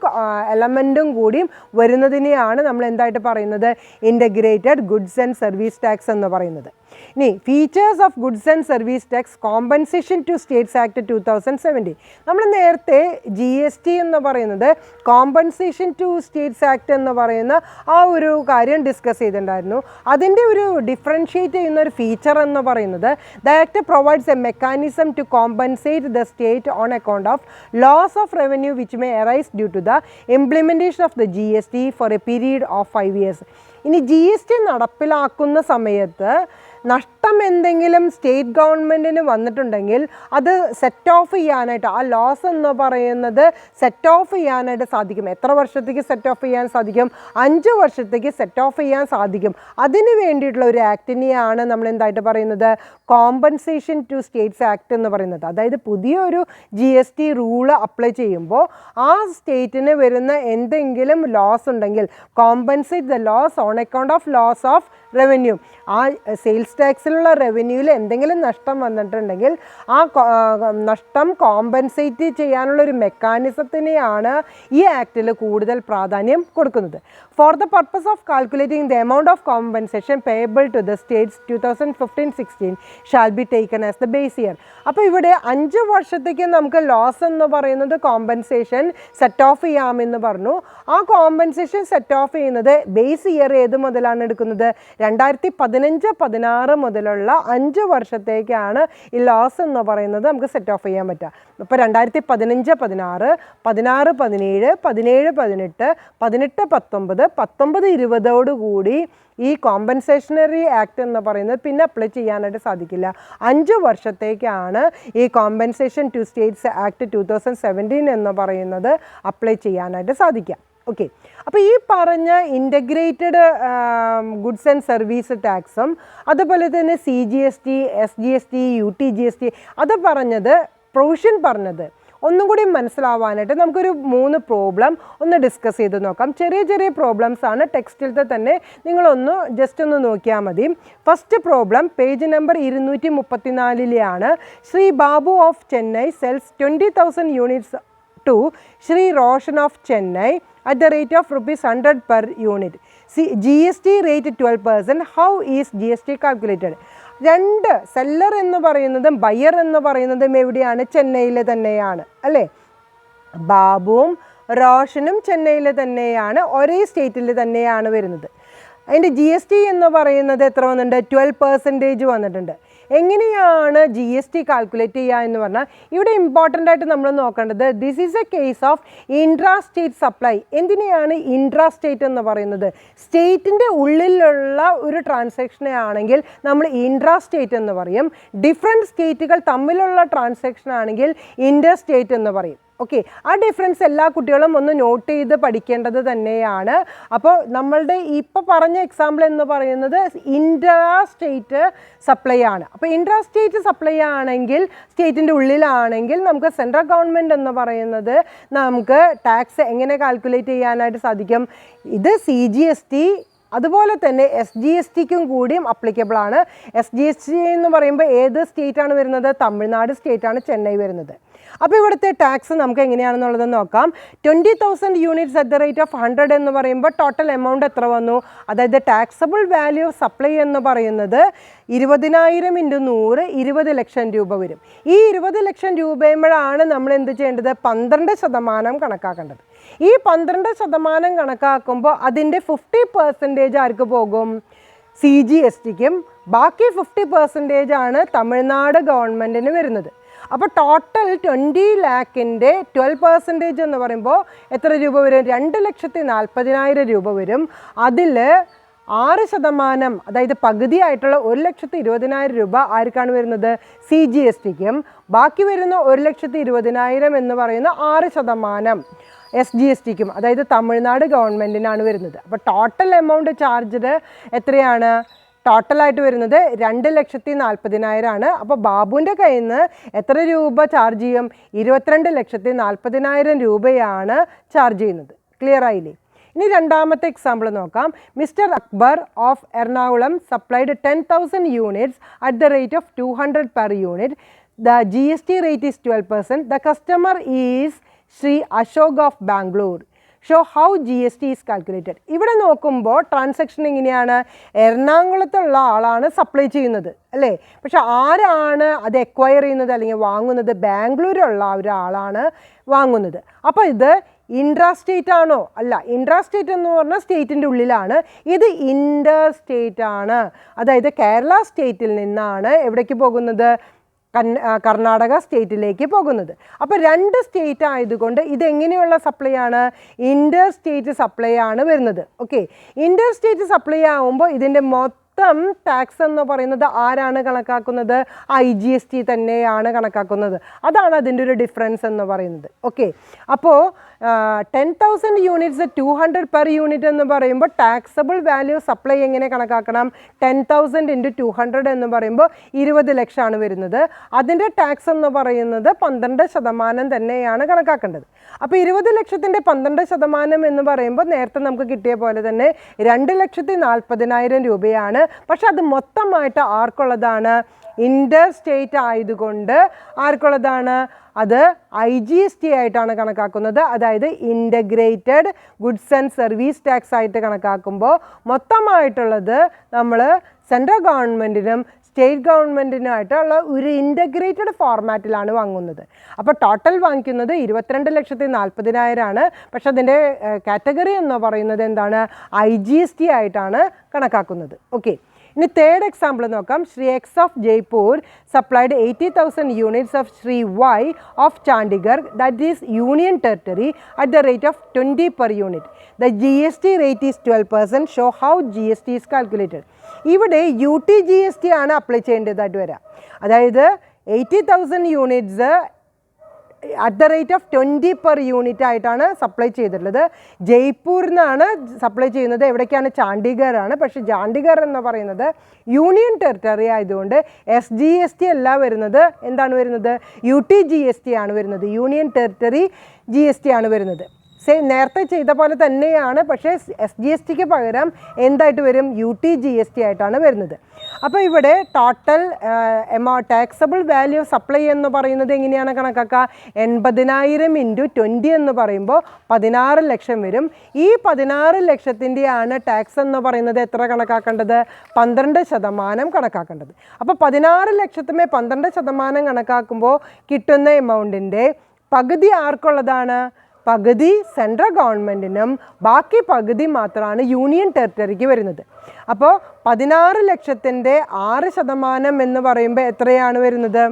എലമെൻറ്റും കൂടിയും വരുന്നതിനെയാണ് നമ്മൾ എന്തായിട്ട് പറയുന്നത്? Integrated goods and service tax എന്ന് പറയുന്നത്. ഇനി features of goods and service tax compensation to states act 2017. നമ്മൾ നേരത്തെ GST എന്ന് പറയുന്നത് കോമ്പൻസേഷൻ ടു സ്റ്റേറ്റ്സ് ആക്ട് എന്ന് പറയുന്ന ആ ഒരു കാര്യം ഡിസ്കസ് ചെയ്തിട്ടുണ്ടായിരുന്നു. അതിൻ്റെ ഒരു ഡിഫറൻഷ്യേറ്റ് ചെയ്യുന്ന ഒരു ഫീച്ചർ എന്ന് പറയുന്നത് the act provides a mechanism to compensate the state on account of loss of revenue which may arise due to the implementation of the GST for a period of 5 years. ഇനി GST നടപ്പിലാക്കുന്ന സമയത്ത് നഷ്ടം എന്തെങ്കിലും state ഗവൺമെൻറ്റിന് വന്നിട്ടുണ്ടെങ്കിൽ അത് set of ചെയ്യാനായിട്ട്, ആ ലോസ് എന്ന് പറയുന്നത് സെറ്റ് ഓഫ് ചെയ്യാനായിട്ട് സാധിക്കും. എത്ര വർഷത്തേക്ക് സെറ്റ് ഓഫ് ചെയ്യാൻ സാധിക്കും? 5 വർഷത്തേക്ക് സെറ്റ് ഓഫ് ചെയ്യാൻ സാധിക്കും. അതിന് വേണ്ടിയിട്ടുള്ള ഒരു ആക്ടിനെയാണ് നമ്മൾ എന്തായിട്ട് പറയുന്നത്? കോമ്പൻസേഷൻ ടു സ്റ്റേറ്റ്സ് ആക്ട് എന്ന് പറയുന്നത്. അതായത് പുതിയൊരു GST റൂള് അപ്ലൈ ചെയ്യുമ്പോൾ ആ സ്റ്റേറ്റിന് വരുന്ന എന്തെങ്കിലും ലോസ് ഉണ്ടെങ്കിൽ compensate the loss on account of loss of revenue. ആ സെയിൽസ് ടാക്സിലുള്ള റവന്യൂവിൽ എന്തെങ്കിലും നഷ്ടം വന്നിട്ടുണ്ടെങ്കിൽ ആ നഷ്ടം കോമ്പൻസേറ്റ് ചെയ്യാനുള്ള ഒരു മെക്കാനിസത്തിനെയാണ് ഈ ആക്ടിൽ കൂടുതൽ പ്രാധാന്യം കൊടുക്കുന്നത്. For the purpose of calculating the amount of compensation payable to the states 2015-16 shall be taken as the base year. അപ്പോൾ ഇവിടെ 5 വർഷത്തേക്ക് നമുക്ക് ലോസ് എന്ന് പറയുന്നത് കോമ്പൻസേഷൻ സെറ്റ് ഓഫ് ചെയ്യാമെന്ന് പറഞ്ഞു. ആ കോമ്പൻസേഷൻ സെറ്റ് ഓഫ് ചെയ്യുന്നത് ബേസ് ഇയർ ഏത് മുതലാണ് എടുക്കുന്നത്? 2015-16 മുതലുള്ള 5 വർഷത്തേക്കാണ് ഈ ലോസ് എന്ന് പറയുന്നത് നമുക്ക് സെറ്റ് ഓഫ് ചെയ്യാൻ പറ്റുക. ഇപ്പോൾ 2015-16, 16-17, 17-18, 18-19, 19-20 ഈ കോമ്പൻസേഷണറി ആക്ട് എന്ന് പറയുന്നത് പിന്നെ അപ്ലൈ ചെയ്യാനായിട്ട് സാധിക്കില്ല. 5 വർഷത്തേക്കാണ് ഈ കോമ്പൻസേഷൻ ടു സ്റ്റേറ്റ്സ് ആക്ട് 2017 എന്ന് പറയുന്നത് അപ്ലൈ ചെയ്യാനായിട്ട് സാധിക്കുക. ഓക്കെ, അപ്പോൾ ഈ പറഞ്ഞ ഇൻ്റഗ്രേറ്റഡ് ഗുഡ്സ് ആൻഡ് സർവീസ് ടാക്സും അതുപോലെ തന്നെ CGST, SGST, UTGST അത് പറഞ്ഞത് പ്രൊവിഷൻ പറഞ്ഞത് ഒന്നും കൂടി മനസ്സിലാവാനായിട്ട് നമുക്കൊരു 3 പ്രോബ്ലം ഒന്ന് ഡിസ്കസ് ചെയ്ത് നോക്കാം. ചെറിയ ചെറിയ പ്രോബ്ലംസ് ആണ്, ടെക്സ്റ്റിലത്തെ തന്നെ നിങ്ങളൊന്ന് ജസ്റ്റ് ഒന്ന് നോക്കിയാൽ മതി. First problem page number 234 Shri Babu of Chennai cells 20,000 units to Shri Roshan of Chennai at the rate of ₹100 per unit. See, GST rate 12%. How is GST calculated? രണ്ട് സെല്ലർ എന്ന് പറയുന്നതും ബയർ എന്ന് പറയുന്നതും എവിടെയാണ്? ചെന്നൈയിൽ തന്നെയാണ് അല്ലേ. ബാബുവും റോഷനും ചെന്നൈയിൽ തന്നെയാണ്, ഒരേ സ്റ്റേറ്റിൽ തന്നെയാണ് വരുന്നത്. അതിൻ്റെ GST എന്ന് പറയുന്നത് എത്ര വന്നിട്ടുണ്ട്? 12% വന്നിട്ടുണ്ട്. എങ്ങനെയാണ് GST കാൽക്കുലേറ്റ് ചെയ്യുക എന്ന് പറഞ്ഞാൽ ഇവിടെ ഇമ്പോർട്ടൻ്റ് ആയിട്ട് നമ്മൾ നോക്കേണ്ടത് this is a case of intra state supply. എന്തിനെയാണ് ഇൻട്രാ സ്റ്റേറ്റ് എന്ന് പറയുന്നത്? സ്റ്റേറ്റിൻ്റെ ഉള്ളിലുള്ള ഒരു ട്രാൻസാക്ഷനെ ആണെങ്കിൽ നമ്മൾ ഇൻട്രാ സ്റ്റേറ്റ് എന്ന് പറയും. ഡിഫറെൻറ്റ് സ്റ്റേറ്റുകൾ തമ്മിലുള്ള ട്രാൻസാക്ഷൻ ആണെങ്കിൽ ഇൻ്റർ സ്റ്റേറ്റ് എന്ന് പറയും. ഓക്കെ, ആ ഡിഫറൻസ് എല്ലാ കുട്ടികളും ഒന്ന് നോട്ട് ചെയ്ത് പഠിക്കേണ്ടത് തന്നെയാണ്. അപ്പോൾ നമ്മളുടെ ഇപ്പോൾ പറഞ്ഞ എക്സാമ്പിൾ എന്ന് പറയുന്നത് ഇൻട്രാ സ്റ്റേറ്റ് സപ്ലൈ ആണ്. അപ്പോൾ ഇൻട്രാ സ്റ്റേറ്റ് സപ്ലൈ ആണെങ്കിൽ സ്റ്റേറ്റിൻ്റെ ഉള്ളിലാണെങ്കിൽ നമുക്ക് സെൻട്രൽ ഗവൺമെൻറ് എന്ന് പറയുന്നത് നമുക്ക് ടാക്സ് എങ്ങനെ കാൽക്കുലേറ്റ് ചെയ്യാനായിട്ട് സാധിക്കും? ഇത് CGST അതുപോലെ തന്നെ SGSTക്കും കൂടിയും അപ്ലിക്കബിൾ ആണ്. SGST എന്ന് പറയുമ്പോൾ ഏത് സ്റ്റേറ്റാണ് വരുന്നത്? തമിഴ്നാട് സ്റ്റേറ്റാണ് ചെന്നൈ വരുന്നത്. അപ്പോൾ ഇവിടുത്തെ ടാക്സ് നമുക്ക് എങ്ങനെയാണെന്നുള്ളത് നോക്കാം. 20,000 units at the rate of 100 എന്ന് പറയുമ്പോൾ ടോട്ടൽ എമൗണ്ട് എത്ര വന്നു? അതായത് ടാക്സബിൾ വാല്യൂ ഓഫ് സപ്ലൈ എന്ന് പറയുന്നത് 20,000 × 100 20 ലക്ഷം രൂപ വരും. ഈ 20 ലക്ഷം രൂപയുമ്പോഴാണ് നമ്മൾ എന്ത് ചെയ്യേണ്ടത്? 12% കണക്കാക്കേണ്ടത്. ഈ 12% കണക്കാക്കുമ്പോൾ അതിൻ്റെ 50% ആർക്ക് പോകും? CGSTക്കും. ബാക്കി 50% ആണ് തമിഴ്നാട് ഗവൺമെൻറ്റിന് വരുന്നത്. അപ്പോൾ ടോട്ടൽ 20 lakhൻ്റെ 12% എന്ന് പറയുമ്പോൾ എത്ര രൂപ വരും? 2,40,000 രൂപ വരും. അതിൽ 6%, അതായത് പകുതിയായിട്ടുള്ള 1,20,000 രൂപ ആർക്കാണ് വരുന്നത്? CGSTക്കും. ബാക്കി വരുന്ന 1,20,000 എന്ന് പറയുന്ന 6% SGSTക്കും, അതായത് തമിഴ്നാട് ഗവൺമെൻറ്റിനാണ് വരുന്നത്. അപ്പോൾ ടോട്ടൽ എമൗണ്ട് ചാർജ്ഡ് എത്രയാണ്? ടോട്ടലായിട്ട് വരുന്നത് 2,40,000 ആണ്. അപ്പോൾ ബാബുവിൻ്റെ കയ്യിൽ നിന്ന് എത്ര രൂപ ചാർജ് ചെയ്യും? 22,40,000 രൂപയാണ് ചാർജ് ചെയ്യുന്നത്. ക്ലിയർ ആയില്ലേ? ഇനി രണ്ടാമത്തെ എക്സാമ്പിൾ നോക്കാം. Mister Akbar of Ernakulam supplied 10,000 units at the rate of 200 per unit. The GST rate is 12%. The customer is Shri Ashok of Bangalore. Show how GST is calculated. ഇവിടെ നോക്കുമ്പോൾ ട്രാൻസാക്ഷൻ എങ്ങനെയാണ്? എറണാകുളത്തുള്ള ആളാണ് സപ്ലൈ ചെയ്യുന്നത് അല്ലേ. പക്ഷെ ആരാണ് അത് എക്വയർ ചെയ്യുന്നത് അല്ലെങ്കിൽ വാങ്ങുന്നത്? ബാംഗ്ലൂരുള്ള ഒരാളാണ് വാങ്ങുന്നത്. അപ്പോൾ ഇത് ഇൻട്രാ സ്റ്റേറ്റ് ആണോ? അല്ല. ഇൻട്രാ സ്റ്റേറ്റ് എന്ന് പറഞ്ഞാൽ സ്റ്റേറ്റിൻ്റെ ഉള്ളിലാണ്. ഇത് ഇൻ്റർ സ്റ്റേറ്റ് ആണ്. അതായത് കേരള സ്റ്റേറ്റിൽ നിന്നാണ് എവിടേക്ക് പോകുന്നത്? കർണാടക സ്റ്റേറ്റിലേക്ക് പോകുന്നത്. അപ്പോൾ 2 സ്റ്റേറ്റ് ആയതുകൊണ്ട് ഇതെങ്ങനെയുള്ള സപ്ലൈ ആണ്? ഇൻ്റർ സ്റ്റേറ്റ് സപ്ലൈ ആണ് വരുന്നത്. ഓക്കെ, ഇൻ്റർ സ്റ്റേറ്റ് സപ്ലൈ ആകുമ്പോൾ ഇതിൻ്റെ മൊത്തം ടാക്സ് എന്ന് പറയുന്നത് ആരാണ് കണക്കാക്കുന്നത്? IGST തന്നെയാണ് കണക്കാക്കുന്നത്. അതാണ് അതിൻ്റെ ഒരു ഡിഫറൻസ് എന്ന് പറയുന്നത്. ഓക്കെ, അപ്പോൾ 10,000 യൂണിറ്റ്സ് 200 per unit എന്ന് പറയുമ്പോൾ ടാക്സബിൾ വാല്യൂ സപ്ലൈ എങ്ങനെ കണക്കാക്കണം? 10,000 × 200 എന്ന് പറയുമ്പോൾ 20 ലക്ഷമാണ് വരുന്നത്. അതിൻ്റെ ടാക്സ് എന്ന് പറയുന്നത് 12% തന്നെയാണ് കണക്കാക്കേണ്ടത്. അപ്പോൾ 20 ലക്ഷത്തിൻ്റെ 12% എന്ന് പറയുമ്പോൾ നേരത്തെ നമുക്ക് കിട്ടിയ പോലെ തന്നെ 2,40,000 രൂപയാണ്. പക്ഷെ അത് മൊത്തമായിട്ട് ആർക്കുള്ളതാണ്? ഇൻ്റർ സ്റ്റേറ്റ് ആയതുകൊണ്ട് ആർക്കുള്ളതാണ്? അത് IGST ആയിട്ടാണ് കണക്കാക്കുന്നത്. അതായത് integrated goods and service tax ആയിട്ട് കണക്കാക്കുമ്പോൾ മൊത്തമായിട്ടുള്ളത് നമ്മൾ സെൻട്രൽ ഗവൺമെൻറ്റിനും സ്റ്റേറ്റ് ഗവൺമെൻറ്റിനായിട്ടുള്ള ഒരു ഇൻ്റഗ്രേറ്റഡ് ഫോർമാറ്റിലാണ് വാങ്ങുന്നത്. അപ്പോൾ ടോട്ടൽ വാങ്ങിക്കുന്നത് 22,40,000 ആണ്. പക്ഷെ അതിൻ്റെ കാറ്റഗറി എന്ന് പറയുന്നത് എന്താണ്? IGST ആയിട്ടാണ് കണക്കാക്കുന്നത്. ഓക്കെ, ഇനി തേർഡ് എക്സാമ്പിൾ നോക്കാം. Shri X of Jaipur supplied 80,000 units of Shri Y of Chandigarh that is union territory at the rate of 20 per unit. The GST rate is 12%. Show how GST is calculated. ഇവിടെ UTGST ആണ് apply ചെയ്യേണ്ടതായിട്ട് വരിക. അതായത് 80,000 units at the rate of 20 per unit ആയിട്ടാണ് supply ചെയ്തിട്ടുള്ളത്. ജയ്പൂരിൽ നിന്നാണ് supply ചെയ്യുന്നത്. എവിടേക്കാണ്? ചണ്ഡീഗഡ് ആണ്. പക്ഷേ ചണ്ഡീഗഡ് എന്ന് പറയുന്നത് യൂണിയൻ ടെറിട്ടറി ആയതുകൊണ്ട് SGST അല്ല വരുന്നത്. എന്താണ് വരുന്നത്? UTGST ആണ് വരുന്നത്. യൂണിയൻ ടെറിട്ടറി GST ആണ് വരുന്നത്. നേരത്തെ ചെയ്ത പോലെ തന്നെയാണ്, പക്ഷേ SGSTക്ക് പകരം എന്തായിട്ട് വരും? UTGST ആയിട്ടാണ് വരുന്നത്. അപ്പോൾ ഇവിടെ total taxable value of supply എന്ന് പറയുന്നത് എങ്ങനെയാണ് കണക്കാക്കുക? 80,000 ഇൻറ്റു 20 എന്ന് പറയുമ്പോൾ 16 ലക്ഷം വരും. ഈ 16 ലക്ഷത്തിൻ്റെയാണ് ടാക്സ് എന്ന് പറയുന്നത് എത്ര കണക്കാക്കേണ്ടത്? 12% കണക്കാക്കേണ്ടത്. അപ്പോൾ 16 ലക്ഷത്തിമേ 12% കണക്കാക്കുമ്പോൾ കിട്ടുന്ന എമൗണ്ടിൻ്റെ പകുതി ആർക്കുള്ളതാണ്? പകുതി സെൻട്രൽ ഗവൺമെൻറ്റിനും ബാക്കി പകുതി മാത്രമാണ് യൂണിയൻ ടെറിട്ടറിക്ക് വരുന്നത്. അപ്പോൾ 16 ലക്ഷത്തിൻ്റെ 6% എന്ന് പറയുമ്പോൾ എത്രയാണ് വരുന്നത്?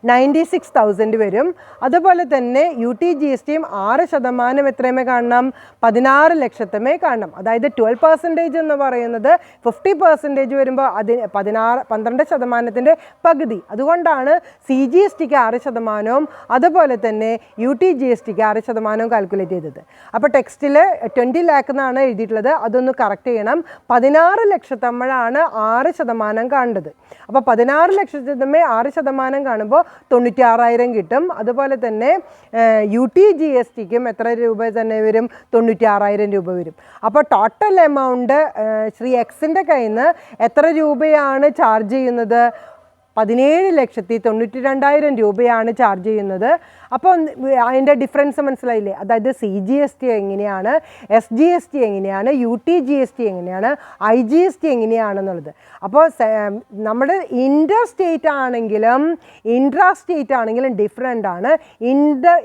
96,000 വരും. അതുപോലെ തന്നെ UTGSTയും 6% എത്രയുമേ കാണണം? 16 ലക്ഷത്തുമേ കാണണം. അതായത് 12% എന്ന് പറയുന്നത് 50% വരുമ്പോൾ അതിന് 12% പകുതി. അതുകൊണ്ടാണ് CGSTക്ക് 6%, അതുപോലെ തന്നെ UTGSTക്ക് 6% കാൽക്കുലേറ്റ് ചെയ്തത്. അപ്പോൾ ടെക്സ്റ്റിൽ 20 lakh എന്നാണ് എഴുതിയിട്ടുള്ളത്. അതൊന്ന് കറക്റ്റ് ചെയ്യണം. 16 ലക്ഷത്തമ്മഴാണ് 6% കാണേണ്ടത്. അപ്പോൾ 16 ലക്ഷത്തിന്മേ 6% കാണുമ്പോൾ 96,000 കിട്ടും. അതുപോലെ തന്നെ UTGSTക്കും എത്ര രൂപ തന്നെ വരും? 96,000 രൂപ വരും. അപ്പോൾ ടോട്ടൽ എമൗണ്ട് ശ്രീ എക്സിൻ്റെ കയ്യിൽ നിന്ന് എത്ര രൂപയാണ് ചാർജ് ചെയ്യുന്നത്? 17,92,000 രൂപയാണ് ചാർജ് ചെയ്യുന്നത്. അപ്പോൾ അതിൻ്റെ ഡിഫറൻസ് മനസ്സിലായില്ലേ? അതായത് CGST എങ്ങനെയാണ്, SGST എങ്ങനെയാണ്, UTGST എങ്ങനെയാണ്, IGST എങ്ങനെയാണെന്നുള്ളത്. അപ്പോൾ നമ്മുടെ ഇൻ്റർ സ്റ്റേറ്റ് ആണെങ്കിലും ഇൻട്രാ സ്റ്റേറ്റ് ആണെങ്കിലും ഡിഫറെൻ്റ് ആണ്.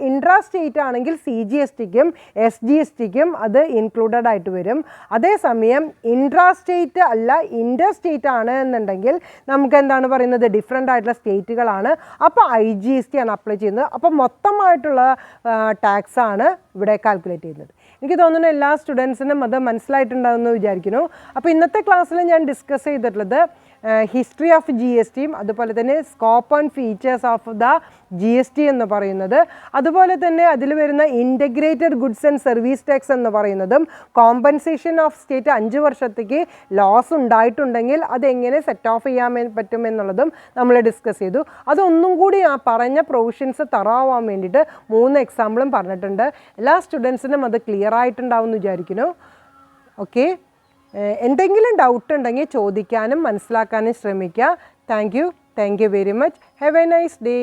ഇൻട്രാ സ്റ്റേറ്റ് ആണെങ്കിൽ CGSTക്കും SGSTക്കും അത് ഇൻക്ലൂഡഡ് ആയിട്ട് വരും. അതേസമയം ഇൻട്രാ സ്റ്റേറ്റ് അല്ല ഇൻ്റർ സ്റ്റേറ്റ് ആണ് എന്നുണ്ടെങ്കിൽ നമുക്ക് എന്താണ് പറയുന്നത്? ഡിഫറെൻ്റ് ആയിട്ടുള്ള സ്റ്റേറ്റുകളാണ്. അപ്പോൾ IGST ആണ് അപ്ലൈ ചെയ്യുന്നത്. അപ്പോൾ മൊത്തമായിട്ടുള്ള ടാക്സാണ് ഇവിടെ കാൽക്കുലേറ്റ് ചെയ്യുന്നത്. എനിക്ക് തോന്നുന്നു എല്ലാ സ്റ്റുഡൻസിനും അത് മനസ്സിലായിട്ടുണ്ടാകുമെന്ന് വിചാരിക്കുന്നു. അപ്പോൾ ഇന്നത്തെ ക്ലാസ്സിൽ ഞാൻ ഡിസ്കസ് ചെയ്തിട്ടുള്ളത് ഹിസ്റ്ററി ഓഫ് GSTയും അതുപോലെ തന്നെ scope and features of the GST എന്ന് പറയുന്നത്, അതുപോലെ തന്നെ അതിൽ വരുന്ന integrated goods and service tax എന്ന് പറയുന്നതും, കോമ്പൻസേഷൻ ഓഫ് സ്റ്റേറ്റ് 5 വർഷത്തേക്ക് ലോസ് ഉണ്ടായിട്ടുണ്ടെങ്കിൽ അതെങ്ങനെ സെറ്റ് ഓഫ് ചെയ്യാൻ പറ്റുമെന്നുള്ളതും നമ്മൾ ഡിസ്കസ് ചെയ്തു. അതൊന്നും കൂടി ആ പറഞ്ഞ പ്രൊവിഷൻസ് തറാവാൻ വേണ്ടിയിട്ട് 3 എക്സാമ്പിളും പറഞ്ഞിട്ടുണ്ട്. എല്ലാ സ്റ്റുഡൻസിനും അത് ക്ലിയർ ആയിട്ടുണ്ടാവും എന്ന് വിചാരിക്കുന്നു. ഓക്കെ, എന്തെങ്കിലും ഡൗട്ട് ഉണ്ടെങ്കിൽ ചോദിക്കാനും മനസ്സിലാക്കാനും ശ്രമിക്കുക. Thank you very much. Have A nice day.